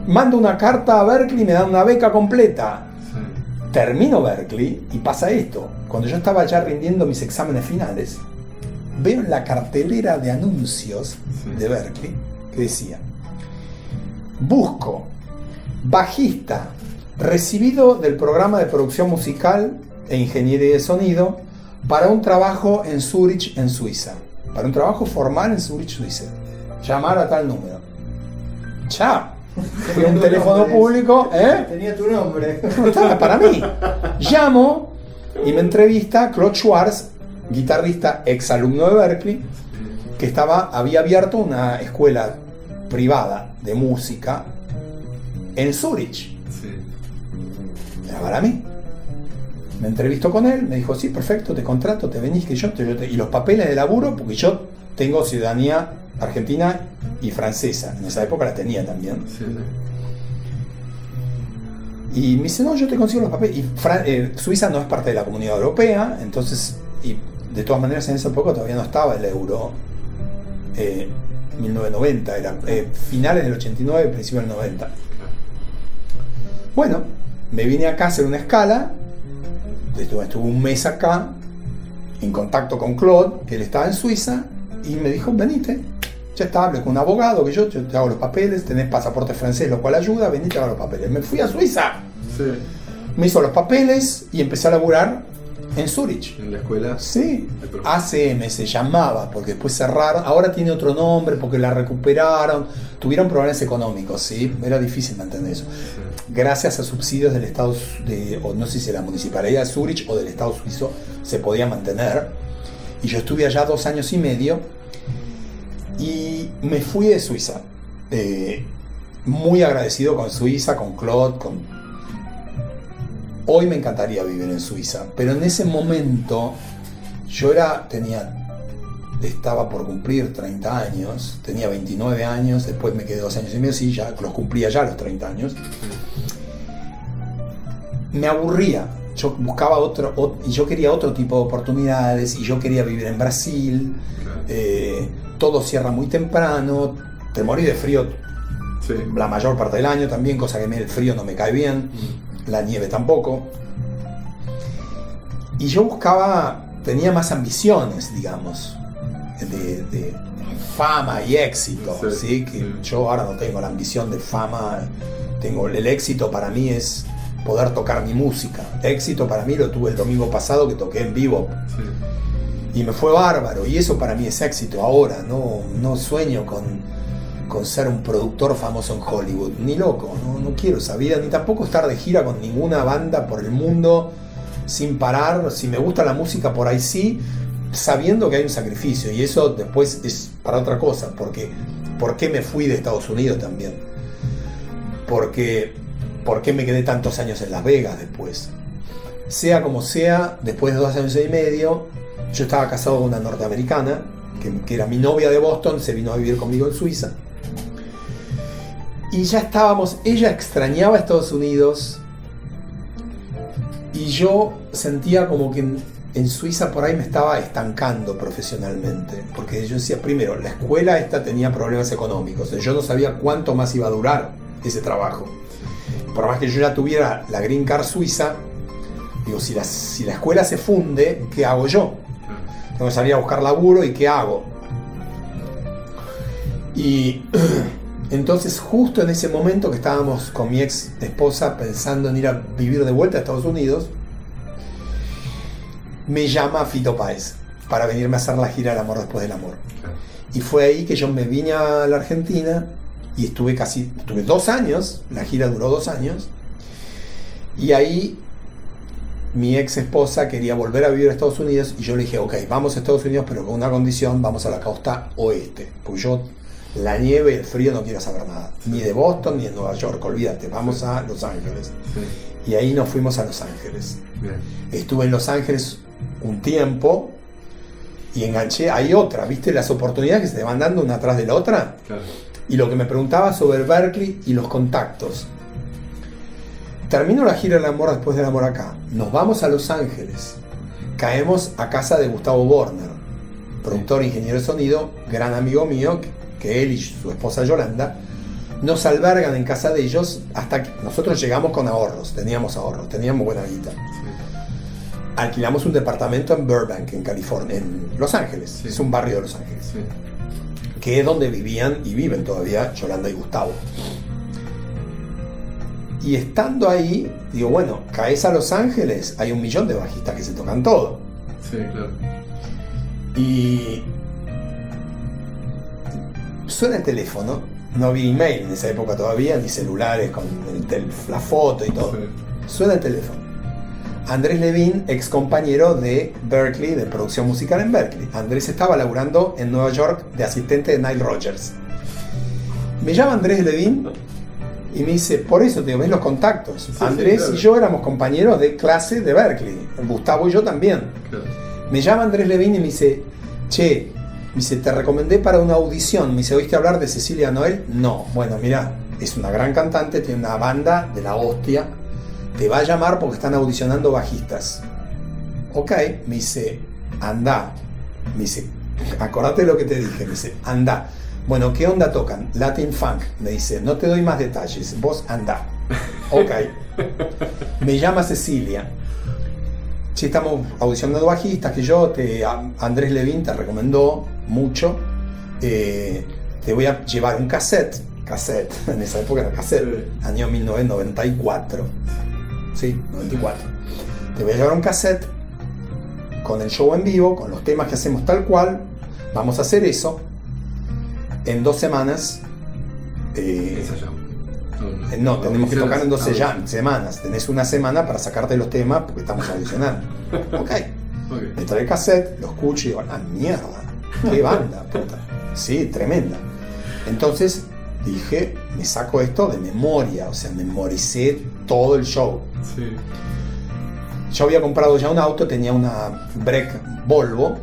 Mando una carta a Berklee y me dan una beca completa. Sí. Termino Berklee y pasa esto. Cuando yo estaba ya rindiendo mis exámenes finales, veo en la cartelera de anuncios de Berklee que decía, busco bajista recibido del programa de producción musical e ingeniería de sonido para un trabajo en Zurich, en Suiza. Para un trabajo formal en Zurich, Suiza. Llamar a tal número. Chao. Fui a un teléfono público. Tenía tu nombre. Para mí. Llamo y me entrevista Claude Schwartz, guitarrista ex alumno de Berklee, que había abierto una escuela privada de música en Zurich. Sí. Era para mí. Me entrevistó con él, me dijo, sí, perfecto, te contrato, te venís, que y los papeles de laburo, porque yo tengo ciudadanía argentina y francesa. En esa época la tenía también. Sí. Y me dice, no, yo te consigo los papeles. Y Suiza no es parte de la Comunidad Europea, entonces, y de todas maneras en esa época todavía no estaba el euro. 1990, era finales del 89, principios del 90. Bueno, me vine acá a hacer una escala. Estuve un mes acá en contacto con Claude, que él estaba en Suiza, y me dijo, venite, ya está, hablé con un abogado, que yo te hago los papeles, tenés pasaporte francés, lo cual ayuda, venite, hago los papeles. Me fui a Suiza, sí. Me hizo los papeles y empecé a laburar en Zurich. ¿En la escuela? Sí, ACM se llamaba, porque después cerraron, ahora tiene otro nombre porque la recuperaron, tuvieron problemas económicos, ¿sí? Era difícil mantener eso. Sí. Gracias a subsidios del Estado, o no sé si la Municipalidad de Zurich o del Estado suizo, se podía mantener. Y yo estuve allá 2 años y medio y me fui de Suiza. Muy agradecido con Suiza, con Claude, Hoy me encantaría vivir en Suiza, pero en ese momento yo estaba por cumplir 30 años, tenía 29 años, después me quedé 2 años y medio, sí, ya los cumplía ya los 30 años. Me aburría, yo buscaba y yo quería otro tipo de oportunidades, y yo quería vivir en Brasil, todo cierra muy temprano, te morís de frío sí. La mayor parte del año también, cosa que el frío no me cae bien. La nieve tampoco. Y yo tenía más ambiciones, digamos, de fama y éxito, ¿sí? Que yo ahora no tengo la ambición de fama, el éxito para mí es poder tocar mi música. Éxito para mí lo tuve el domingo pasado, que toqué en vivo. Sí. Y me fue bárbaro, y eso para mí es éxito ahora, no sueño con ser un productor famoso en Hollywood, ni loco, no quiero esa vida, ni tampoco estar de gira con ninguna banda por el mundo sin parar. Si me gusta la música, por ahí sí, sabiendo que hay un sacrificio, y eso después es para otra cosa, porque ¿por qué me fui de Estados Unidos también? ¿Por qué me quedé tantos años en Las Vegas después? Sea como sea, después de 2 años y medio, yo estaba casado con una norteamericana, que era mi novia de Boston, se vino a vivir conmigo en Suiza. Y ya ella extrañaba Estados Unidos, y yo sentía como que en Suiza por ahí me estaba estancando profesionalmente, porque yo decía, primero, la escuela esta tenía problemas económicos, yo no sabía cuánto más iba a durar ese trabajo. Por más que yo ya tuviera la Green Card suiza, digo, si la escuela se funde, ¿qué hago yo? Tengo que salir a buscar laburo, ¿y qué hago? Y entonces, justo en ese momento que estábamos con mi ex esposa pensando en ir a vivir de vuelta a Estados Unidos, me llama Fito Páez para venirme a hacer la gira El amor después del amor. Y fue ahí que yo me vine a la Argentina y estuve 2 años, la gira duró 2 años, y ahí mi ex esposa quería volver a vivir a Estados Unidos, y yo le dije, ok, vamos a Estados Unidos, pero con una condición, vamos a la costa oeste, porque yo la nieve y el frío no quiero saber nada, ni de Boston ni de Nueva York, olvídate, vamos a Los Ángeles. Sí. Y ahí nos fuimos a Los Ángeles. Bien. Estuve en Los Ángeles un tiempo y enganché, hay otra, ¿viste? Las oportunidades que se te van dando una atrás de la otra. Claro. Y lo que me preguntaba sobre Berklee y los contactos. Termino la gira del amor después del amor acá. Nos vamos a Los Ángeles. Caemos a casa de Gustavo Borner, productor e ingeniero de sonido, gran amigo mío, que él y su esposa Yolanda nos albergan en casa de ellos hasta que nosotros llegamos con ahorros, teníamos buena guita. Alquilamos un departamento en Burbank, en California, en Los Ángeles, es un barrio de Los Ángeles, que es donde vivían y viven todavía Yolanda y Gustavo. Y estando ahí, digo, bueno, caes a Los Ángeles, hay 1 millón de bajistas que se tocan todo. Sí, claro. Y suena el teléfono, no había email en esa época todavía, ni celulares con la foto y todo. Suena el teléfono. Andrés Levin, ex compañero de Berklee, de producción musical en Berklee. Andrés estaba laburando en Nueva York de asistente de Nile Rodgers. Me llama Andrés Levin y me dice, por eso te ves los contactos. Sí, Andrés claro. Y yo éramos compañeros de clase de Berklee. Gustavo y yo también. Claro. Me llama Andrés Levin y me dice, che, te recomendé para una audición. Me dice, ¿oíste hablar de Cecilia Noel? No. Bueno, mira, es una gran cantante, tiene una banda de la hostia. Te va a llamar porque están audicionando bajistas. Ok, me dice, anda. Me dice, acordate de lo que te dije. Me dice, anda. Bueno, ¿qué onda tocan? Latin Funk. Me dice, no te doy más detalles. Vos anda. Ok. Me llama Cecilia. Sí, estamos audicionando bajistas, que Andrés Levin te recomendó mucho. Te voy a llevar un cassette, en esa época era cassette, año 1994. Sí, 94. Te voy a llevar un cassette con el show en vivo, con los temas que hacemos tal cual. Vamos a hacer eso en 2 semanas. No, tenemos que tocar en 12 semanas. Tenés 1 semana para sacarte los temas porque estamos audicionando. Ok. Me trae el cassette, lo escucho y digo, ¡ah, mierda! ¡Qué banda, puta! Sí, tremenda. Entonces dije, me saco esto de memoria, o sea, memoricé todo el show. Sí. Yo había comprado ya un auto, tenía una Break Volvo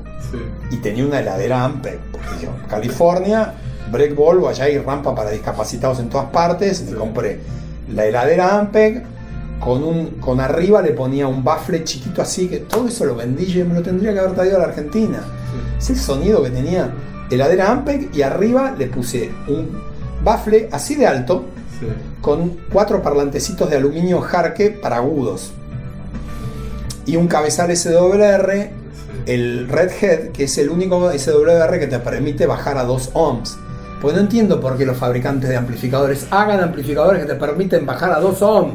y tenía una heladera Ampeg. Porque dije, California, Break Volvo, allá hay rampa para discapacitados en todas partes. Me compré la heladera Ampeg, con arriba le ponía un bafle chiquito así, que todo eso lo vendí yo, me lo tendría que haber traído a la Argentina. Es el sonido que tenía heladera Ampeg, y arriba le puse un bafle así de alto, con 4 parlantecitos de aluminio Jarque para agudos y un cabezal SWR, el Redhead, que es el único SWR que te permite bajar a 2 ohms. Pues no entiendo por qué los fabricantes de amplificadores hagan amplificadores que te permiten bajar a 2 ohms.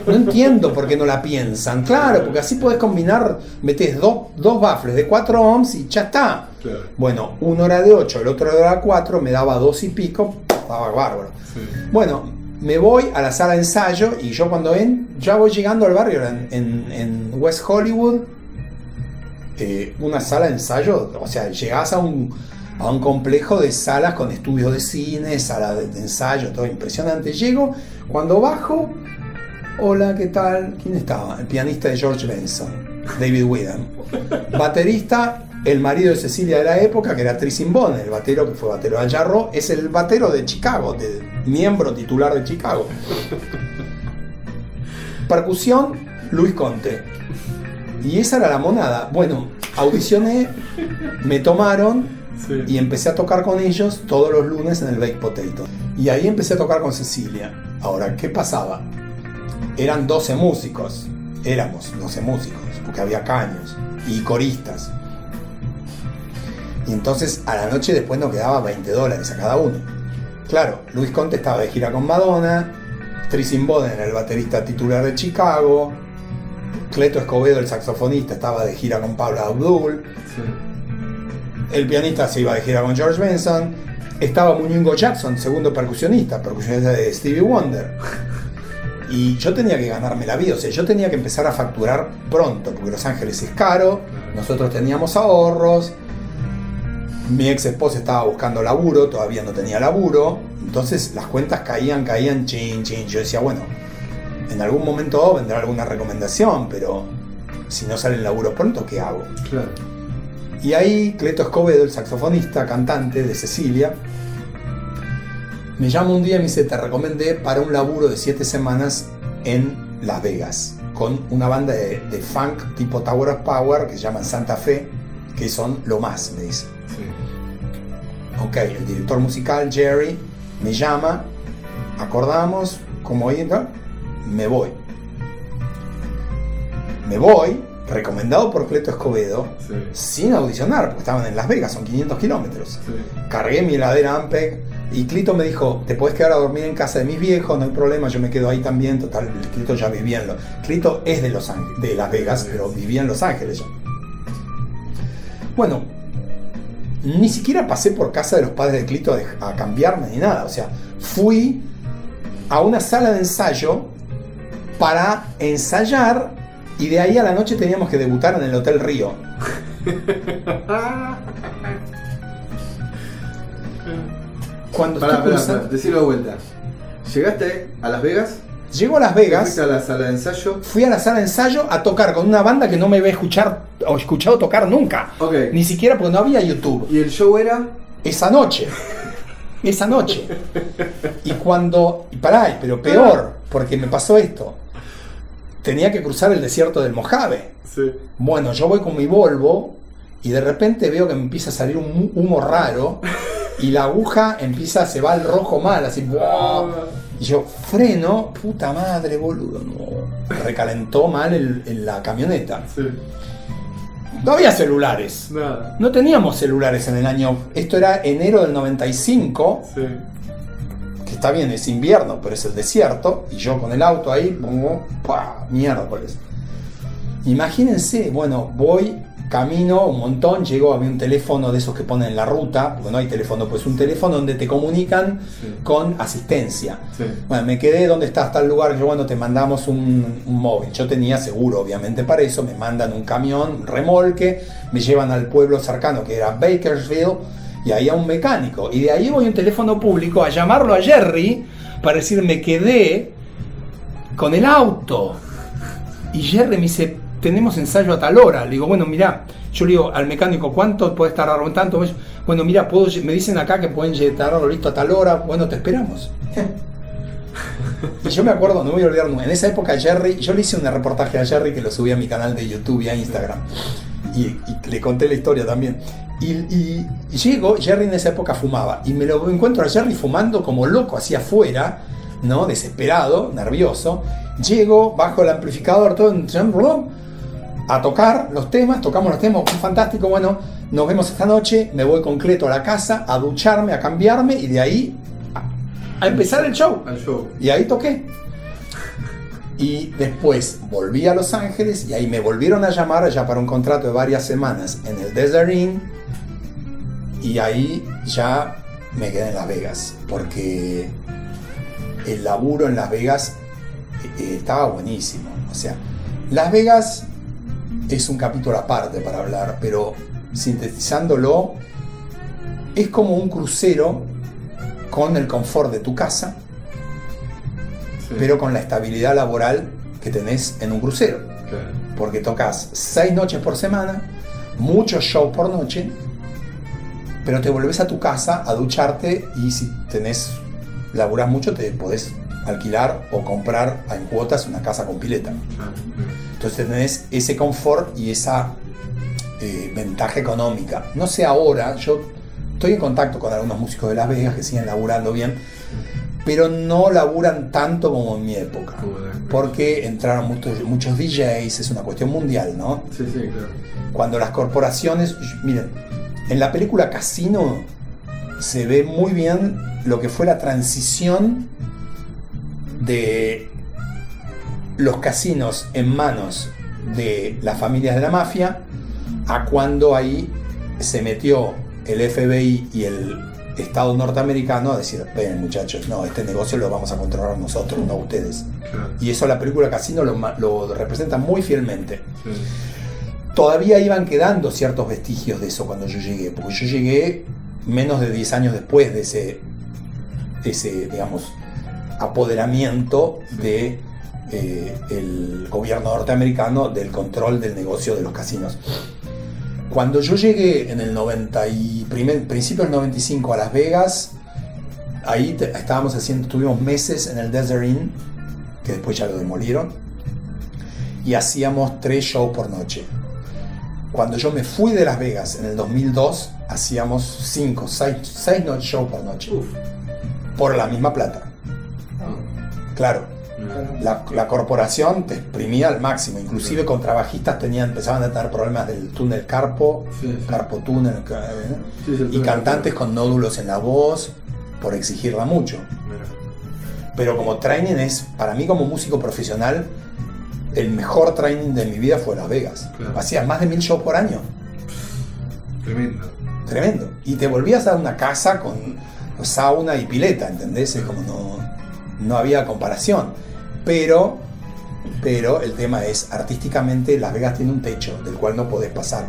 No entiendo por qué no la piensan. Claro, porque así podés combinar, metés dos baffles de 4 ohms y ya está. Claro. Bueno, uno era de 8, el otro era de 4, me daba 2 y pico, estaba bárbaro. Sí. Bueno, me voy a la sala de ensayo y yo cuando ya voy llegando al barrio en West Hollywood, una sala de ensayo, o sea, llegás a un complejo de salas con estudios de cine, sala de ensayo, todo impresionante. Llego, cuando bajo, hola, ¿qué tal? ¿Quién estaba? El pianista de George Benson, David Whelan. Baterista, el marido de Cecilia de la época, que era Tristan Bonner, el batero que fue batero de Al Jarreau, es el batero de Chicago, miembro titular de Chicago. Percusión, Luis Conte. Y esa era la monada. Bueno, audicioné, me tomaron. Sí. Y empecé a tocar con ellos todos los lunes en el Baked Potato. Y ahí empecé a tocar con Cecilia. Ahora, ¿qué pasaba? Eran 12 músicos. Éramos 12 músicos, porque había caños y coristas. Y entonces a la noche después nos quedaba $20 a cada uno. Claro, Luis Conte estaba de gira con Madonna, Tristan Bonner, el baterista titular de Chicago, Cleto Escobedo, el saxofonista, estaba de gira con Paula Abdul. Sí. El pianista se iba de gira con George Benson. Estaba Muñingo Jackson, segundo percusionista de Stevie Wonder. Y yo tenía que ganarme la vida, o sea, yo tenía que empezar a facturar pronto, porque Los Ángeles es caro, nosotros teníamos ahorros, mi ex esposa estaba buscando laburo, todavía no tenía laburo, entonces las cuentas caían, chin. Yo decía, bueno, en algún momento vendrá alguna recomendación, pero si no sale el laburo pronto, ¿qué hago? Claro. Y ahí Cleto Escobedo, el saxofonista, cantante de Cecilia, me llama un día y me dice, te recomendé para un laburo de 7 semanas en Las Vegas, con una banda de funk tipo Tower of Power que se llaman Santa Fe, que son lo más, me dice. Sí. Ok, el director musical, Jerry, me llama, acordamos, como ir, ¿no? Me voy, recomendado por Cleto Escobedo, sí, sin audicionar, porque estaban en Las Vegas, son 500 kilómetros. Sí. Cargué mi heladera Ampeg y Clito me dijo, te podés quedar a dormir en casa de mis viejos, no hay problema, yo me quedo ahí también. Total, Clito ya vivía Clito es de Las Vegas, pero vivía en Los Ángeles ya. Bueno, ni siquiera pasé por casa de los padres de Clito a cambiarme ni nada, o sea, fui a una sala de ensayo para ensayar. Y de ahí a la noche teníamos que debutar en el Hotel Río. Cuando decirlo de vuelta. ¿Llegaste a Las Vegas? Llego a Las Vegas. ¿Fuiste a la sala de ensayo? Fui a la sala de ensayo a tocar con una banda que no me había escuchado tocar nunca. Okay. Ni siquiera porque no había YouTube. ¿Y el show era? Esa noche. Y cuando... pero peor, porque me pasó esto. Tenía que cruzar el desierto del Mojave. Sí. Bueno, yo voy con mi Volvo y de repente veo que me empieza a salir un humo raro y la aguja se va al rojo mal, así. ¡Wow! Y yo freno, puta madre, boludo, no. Recalentó mal en la camioneta. Sí. No había celulares. Nada. No teníamos celulares en el año... Esto era enero del 95. Sí. Está bien, es invierno, pero es el desierto, y yo con el auto ahí, miércoles. Imagínense, bueno, camino un montón, llego, había un teléfono de esos que ponen en la ruta, porque no hay teléfono, pues un teléfono donde te comunican con asistencia. Sí. Bueno, me quedé, ¿dónde estás? Tal lugar, yo, bueno, te mandamos un móvil. Yo tenía seguro, obviamente, para eso, me mandan un camión, un remolque, me llevan al pueblo cercano, que era Bakersfield, y ahí a un mecánico, y de ahí voy a un teléfono público a llamarlo a Jerry para decir, me quedé con el auto. Y Jerry me dice, tenemos ensayo a tal hora. Le digo, bueno, mirá, yo le digo al mecánico, ¿cuánto puede tardar? Tanto. Bueno, mirá, me dicen acá que pueden tardarlo listo a tal hora. Bueno, te esperamos. Y yo me acuerdo, no voy a olvidar nunca, en esa época Jerry, yo le hice un reportaje a Jerry que lo subí a mi canal de YouTube y a Instagram. Y le conté la historia también. Y llego, Jerry en esa época fumaba, y me lo encuentro a Jerry fumando como loco hacia afuera, ¿no? Desesperado, nervioso. Llego, bajo el amplificador, todo a tocar los temas, tocamos los temas, fantástico, bueno, nos vemos esta noche, me voy con Cleto a la casa, a ducharme, a cambiarme, y de ahí a empezar el show. Y ahí toqué. Y después volví a Los Ángeles y ahí me volvieron a llamar ya para un contrato de varias semanas en el Desert Inn, y ahí ya me quedé en Las Vegas porque el laburo en Las Vegas estaba buenísimo. O sea, Las Vegas es un capítulo aparte para hablar, pero sintetizándolo, es como un crucero con el confort de tu casa, pero con la estabilidad laboral que tenés en un crucero. Claro. Porque tocas 6 noches por semana, muchos shows por noche, pero te volvés a tu casa a ducharte, y si laburás mucho, te podés alquilar o comprar en cuotas una casa con pileta. Entonces tenés ese confort y esa ventaja económica. No sé ahora, yo estoy en contacto con algunos músicos de Las Vegas que siguen laburando bien, pero no laburan tanto como en mi época, porque entraron muchos DJs, es una cuestión mundial, ¿no? Sí, claro. Cuando las corporaciones, miren, en la película Casino se ve muy bien lo que fue la transición de los casinos en manos de las familias de la mafia a cuando ahí se metió el FBI y el Estado norteamericano a decir, ven muchachos, no, este negocio lo vamos a controlar nosotros, no ustedes. Claro. Y eso la película Casino lo representa muy fielmente. Sí. Todavía iban quedando ciertos vestigios de eso cuando yo llegué, porque yo llegué menos de 10 años después de ese digamos, apoderamiento de el gobierno norteamericano del control del negocio de los casinos. Cuando yo llegué en el principio del 95 a Las Vegas, ahí estuvimos meses en el Desert Inn, que después ya lo demolieron, y hacíamos 3 shows por noche. Cuando yo me fui de Las Vegas en el 2002, hacíamos 5, 6 shows por noche. Por la misma plata. Claro, la corporación te exprimía al máximo. Inclusive contrabajistas empezaban a tener problemas del túnel Carpo, Carpo túnel, y cantantes con nódulos en la voz por exigirla mucho. Pero como training es, para mí como músico profesional, el mejor training de mi vida fue Las Vegas. Hacías más de 1000 shows por año. Tremendo. Y te volvías a una casa con sauna y pileta, ¿entendés? Es como no había comparación. Pero el tema es, artísticamente Las Vegas tiene un techo del cual no podés pasar.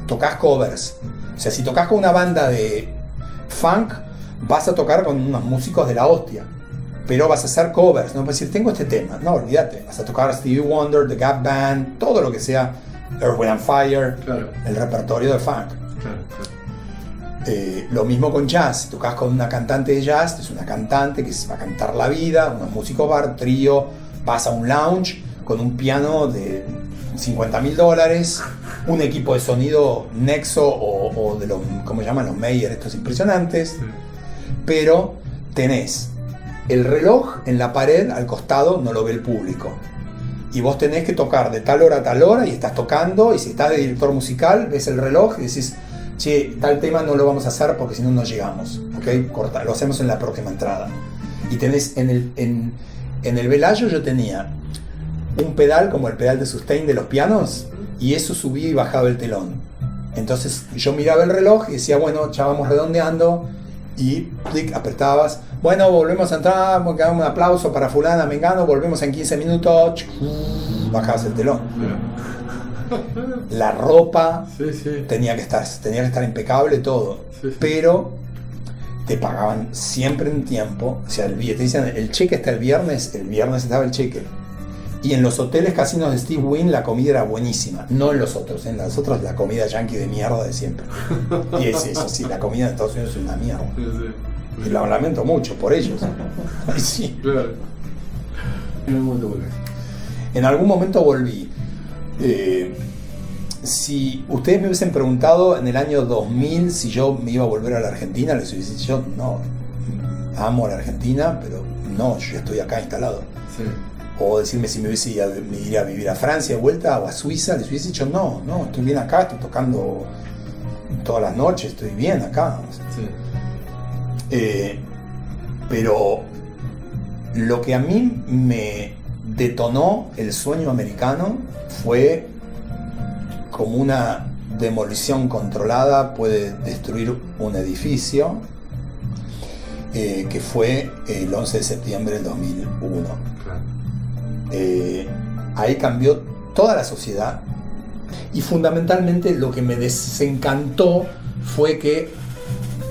Tocás covers. O sea, si tocas con una banda de funk, vas a tocar con unos músicos de la hostia. Pero vas a hacer covers, no vas a decir, tengo este tema. No, olvídate. Vas a tocar Stevie Wonder, The Gap Band, todo lo que sea Earth, Wind and Fire, el repertorio de funk. Lo mismo con jazz. Tocas con una cantante de jazz, es una cantante que se va a cantar la vida, unos músicos bar, trío, vas a un lounge con un piano de $50,000, un equipo de sonido Nexo o de los, ¿cómo llaman? Los Meyer, estos impresionantes. Pero tenés el reloj en la pared al costado, no lo ve el público. Y vos tenés que tocar de tal hora a tal hora y estás tocando, y si estás de director musical, ves el reloj y decís, che, tal tema no lo vamos a hacer porque si no, no llegamos. ¿Ok? Corta, lo hacemos en la próxima entrada. Y tenés en el Velayo yo tenía un pedal como el pedal de sustain de los pianos, y eso subía y bajaba el telón. Entonces yo miraba el reloj y decía, bueno, ya vamos redondeando, y clic, apretabas, bueno, volvemos a entrar, damos un aplauso para fulana, mengano, volvemos en 15 minutos, bajabas el telón. La ropa tenía que estar impecable, todo. Pero te pagaban siempre en tiempo. O sea, el billete, decían, el cheque está el viernes estaba el cheque. Y en los hoteles casinos de Steve Wynn la comida era buenísima. No en los otros, en los otros la comida yankee de mierda de siempre. Y es eso, sí, la comida de Estados Unidos es una mierda. Y lo lamento mucho por ellos. Sí. Claro. En algún momento volví. Si ustedes me hubiesen preguntado en el año 2000 si yo me iba a volver a la Argentina, les hubiese dicho, yo no, amo a la Argentina, pero no, yo estoy acá instalado. Sí. O decirme si me iría a vivir a Francia de vuelta o a Suiza, les hubiese dicho, no, estoy bien acá, estoy tocando todas las noches, estoy bien acá. Sí. Pero lo que a mí me detonó el sueño americano fue como una demolición controlada puede destruir un edificio, que fue el 11 de septiembre del 2001. Ahí cambió toda la sociedad, y fundamentalmente lo que me desencantó fue que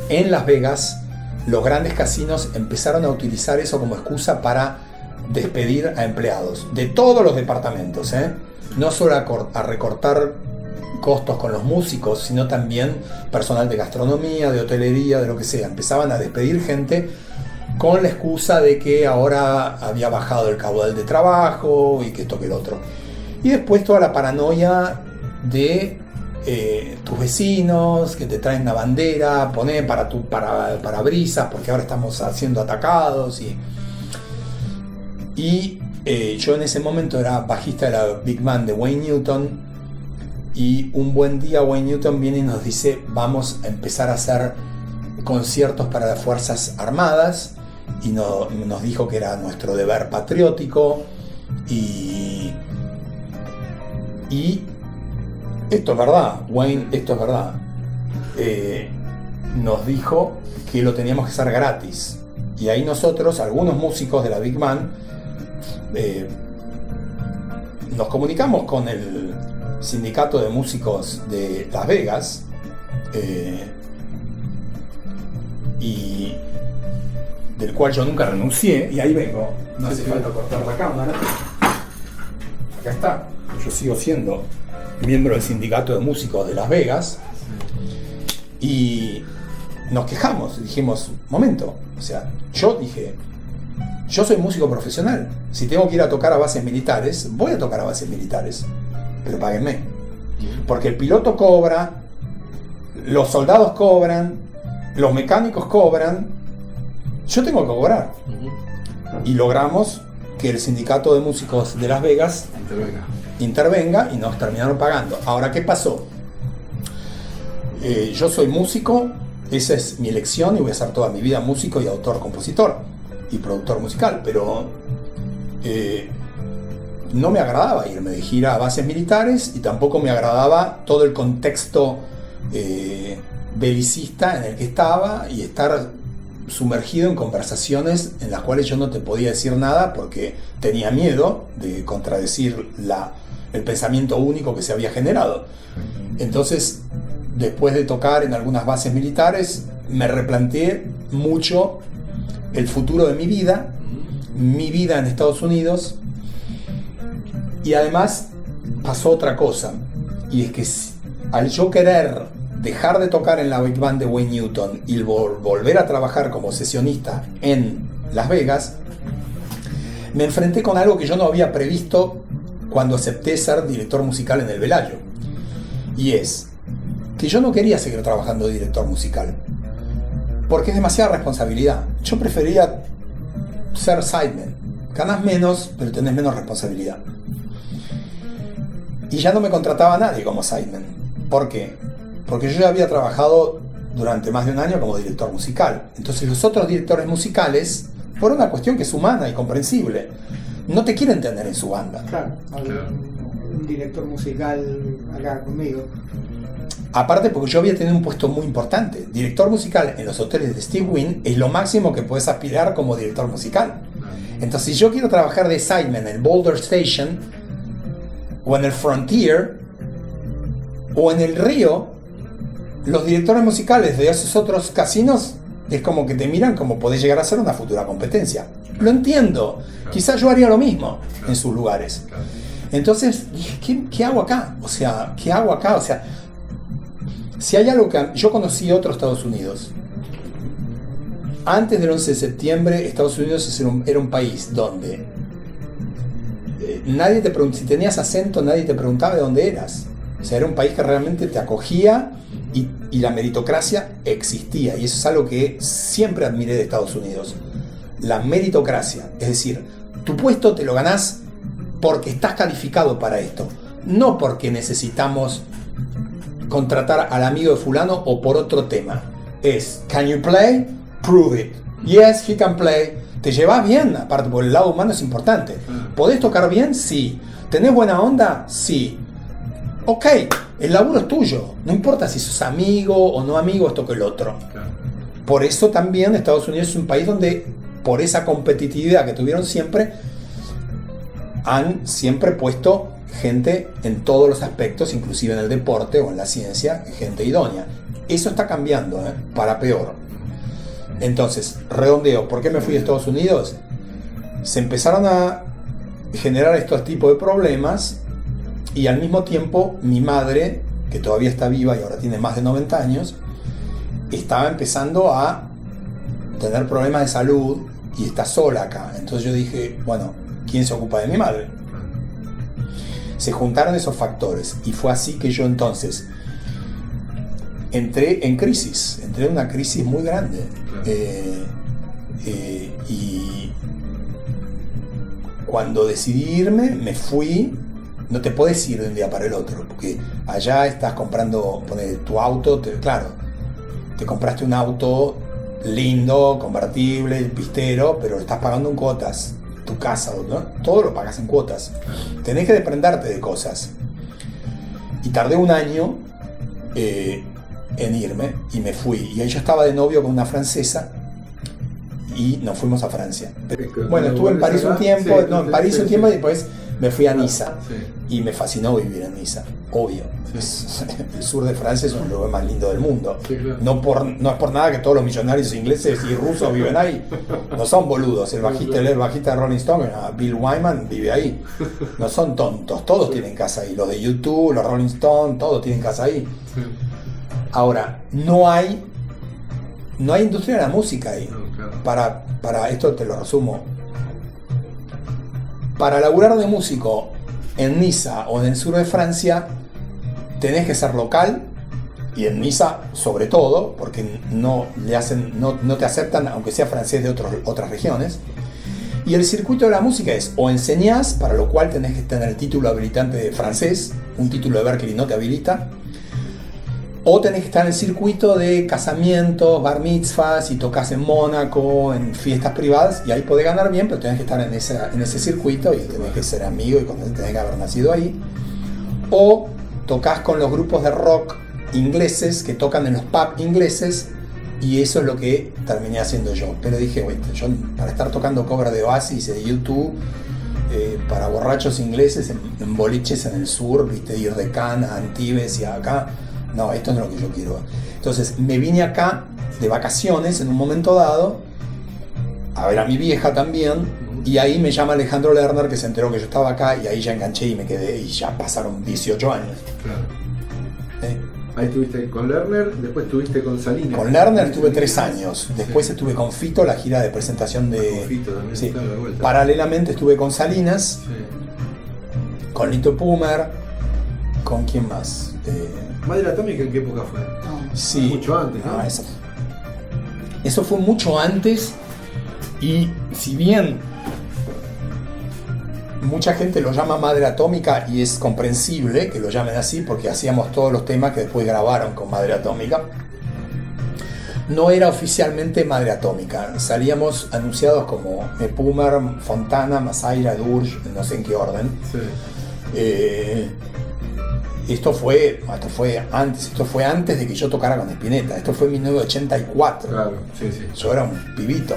en Las Vegas los grandes casinos empezaron a utilizar eso como excusa para despedir a empleados de todos los departamentos, no solo a recortar costos con los músicos, sino también personal de gastronomía, de hotelería, de lo que sea. Empezaban a despedir gente con la excusa de que ahora había bajado el caudal de trabajo y que esto que el otro. Y después toda la paranoia de tus vecinos que te traen una bandera, poné para brisas porque ahora estamos siendo atacados. Y yo en ese momento era bajista de la Big Band de Wayne Newton, y un buen día Wayne Newton viene y nos dice, vamos a empezar a hacer conciertos para las Fuerzas Armadas, y nos dijo que era nuestro deber patriótico, y esto es verdad, Wayne, esto es verdad. Nos dijo que lo teníamos que hacer gratis, y ahí nosotros, algunos músicos de la Big Band, nos comunicamos con el sindicato de músicos de Las Vegas, y del cual yo nunca renuncié, y ahí vengo, no hace falta cortar la cámara, acá está, yo sigo siendo miembro del sindicato de músicos de Las Vegas, y nos quejamos, dijimos, momento, o sea, yo dije, Yo soy músico profesional. Si tengo que ir a tocar a bases militares, voy a tocar a bases militares. Pero páguenme. Porque el piloto cobra, los soldados cobran, los mecánicos cobran. Yo tengo que cobrar. Y logramos que el sindicato de músicos de Las Vegas intervenga y nos terminaron pagando. Ahora, ¿qué pasó? Yo soy músico, esa es mi elección y voy a ser toda mi vida músico y autor, compositor y productor musical, pero no me agradaba irme de gira a bases militares y tampoco me agradaba todo el contexto belicista en el que estaba y estar sumergido en conversaciones en las cuales yo no te podía decir nada porque tenía miedo de contradecir el pensamiento único que se había generado. Entonces, después de tocar en algunas bases militares, me replanteé mucho el futuro de mi vida en Estados Unidos, y además pasó otra cosa, y es que al yo querer dejar de tocar en la Big Band de Wayne Newton y volver a trabajar como sesionista en Las Vegas, me enfrenté con algo que yo no había previsto cuando acepté ser director musical en el Velayo, y es que yo no quería seguir trabajando de director musical porque es demasiada responsabilidad. Yo prefería ser sideman. Ganás menos, pero tenés menos responsabilidad. Y ya no me contrataba nadie como sideman. ¿Por qué? Porque yo ya había trabajado durante más de un año como director musical. Entonces los otros directores musicales, por una cuestión que es humana y comprensible, no te quieren tener en su banda. Claro, un director musical acá conmigo. Aparte porque yo había tenido un puesto muy importante. Director musical en los hoteles de Steve Wynn es lo máximo que puedes aspirar como director musical. Entonces, si yo quiero trabajar de sideman en Boulder Station, o en el Frontier, o en el Río, los directores musicales de esos otros casinos es como que te miran como podés llegar a ser una futura competencia. Lo entiendo. Quizás yo haría lo mismo en sus lugares. Entonces dije, ¿qué hago acá? O sea, ¿qué hago acá? O sea, si hay algo que... Yo conocí otro Estados Unidos. Antes del 11 de septiembre, Estados Unidos era un país donde nadie te preguntaba, si tenías acento, nadie te preguntaba de dónde eras. O sea, era un país que realmente te acogía y la meritocracia existía. Y eso es algo que siempre admiré de Estados Unidos. La meritocracia. Es decir, tu puesto te lo ganás porque estás calificado para esto. No porque necesitamos contratar al amigo de fulano o por otro tema. Es, can you play? Prove it. Yes, he can play. Te llevas bien, aparte por el lado humano es importante. ¿Podés tocar bien? Sí. ¿Tenés buena onda? Sí. Ok, el laburo es tuyo. No importa si sos amigo o no amigo, esto que el otro. Por eso también Estados Unidos es un país donde, por esa competitividad que tuvieron siempre, han siempre puesto gente en todos los aspectos, inclusive en el deporte o en la ciencia, gente idónea. Eso está cambiando, para peor. Entonces, redondeo, ¿por qué me fui a Estados Unidos? Se empezaron a generar estos tipos de problemas y al mismo tiempo mi madre, que todavía está viva y ahora tiene más de 90 años, estaba empezando a tener problemas de salud y está sola acá. Entonces yo dije, bueno, ¿quién se ocupa de mi madre? Se juntaron esos factores y fue así que yo entonces entré en una crisis muy grande. Y cuando decidí irme, me fui. No te podés ir de un día para el otro, porque allá estás comprando tu auto, claro, te compraste un auto lindo, convertible, pistero, pero lo estás pagando en cuotas. Tu casa, ¿no? Todo lo pagas en cuotas. Tenés que desprenderte de cosas. Y tardé un año en irme y me fui. Y yo estaba de novio con una francesa y nos fuimos a Francia. Pero, bueno, estuve en París un tiempo, en París un tiempo y después me fui a Niza. Y me fascinó vivir en Niza, obvio. El sur de Francia es un lugar más lindo del mundo. No es por nada que todos los millonarios ingleses y rusos viven ahí. No son boludos. El bajista de Rolling Stone, Bill Wyman, vive ahí. No son tontos. Todos tienen casa ahí. Los de YouTube, los Rolling Stone, todos tienen casa ahí. Ahora, no hay industria de la música ahí. Para esto te lo resumo. para laburar de músico en Niza o en el sur de Francia, tenés que ser local, y en Niza sobre todo, porque no te aceptan aunque sea francés de otras regiones. Y el circuito de la música es, o enseñás, para lo cual tenés que tener el título habilitante de francés, un título de Berklee no te habilita, o tenés que estar en el circuito de casamientos, bar mitzvahs, y tocas en Mónaco, en fiestas privadas, y ahí podés ganar bien, pero tenés que estar en ese circuito y tenés que ser amigo y tenés que haber nacido ahí. O tocas con los grupos de rock ingleses que tocan en los pubs ingleses, y eso es lo que terminé haciendo yo. Pero dije, bueno, yo para estar tocando cover de Oasis, de YouTube, para borrachos ingleses en boliches en el sur, viste, ir de Cannes a Antibes y acá, no, esto no es lo que yo quiero. Entonces me vine acá de vacaciones en un momento dado a ver a mi vieja también, y ahí me llama Alejandro Lerner, que se enteró que yo estaba acá, y ahí ya enganché y me quedé, y ya pasaron 18 años. Claro. Ahí estuviste con Lerner, después estuviste con Salinas. Con Lerner estuve 3 años, después estuve con Fito, la gira de presentación de... Con Fito también, sí. claro, de vuelta. Paralelamente estuve con Salinas, con Lito Pumer, ¿con quién más? Madre Atómica, ¿en qué época fue? Sí. Mucho antes, ¿no? Eso fue mucho antes, y si bien mucha gente lo llama Madre Atómica, y es comprensible que lo llamen así porque hacíamos todos los temas que después grabaron con Madre Atómica, no era oficialmente Madre Atómica. Salíamos anunciados como Pumer, Fontana, Masaira, Durge, no sé en qué orden. Sí. Esto fue antes de que yo tocara con Spinetta. Esto fue en 1984. Claro, sí. Yo era un pibito.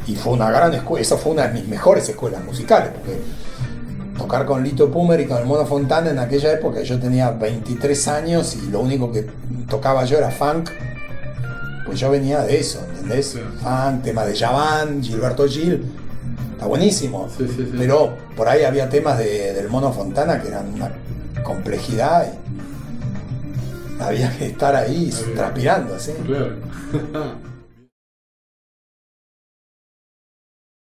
Y fue una gran escuela, esa fue una de mis mejores escuelas musicales, porque tocar con Lito Pumer y con el Mono Fontana en aquella época, yo tenía 23 años y lo único que tocaba yo era funk, pues yo venía de eso, ¿entendés? Sí. Funk, tema de Javan, Gilberto Gil, está buenísimo, Sí. pero por ahí había temas del Mono Fontana que eran una complejidad y había que estar ahí transpirando, ¿sí? Claro.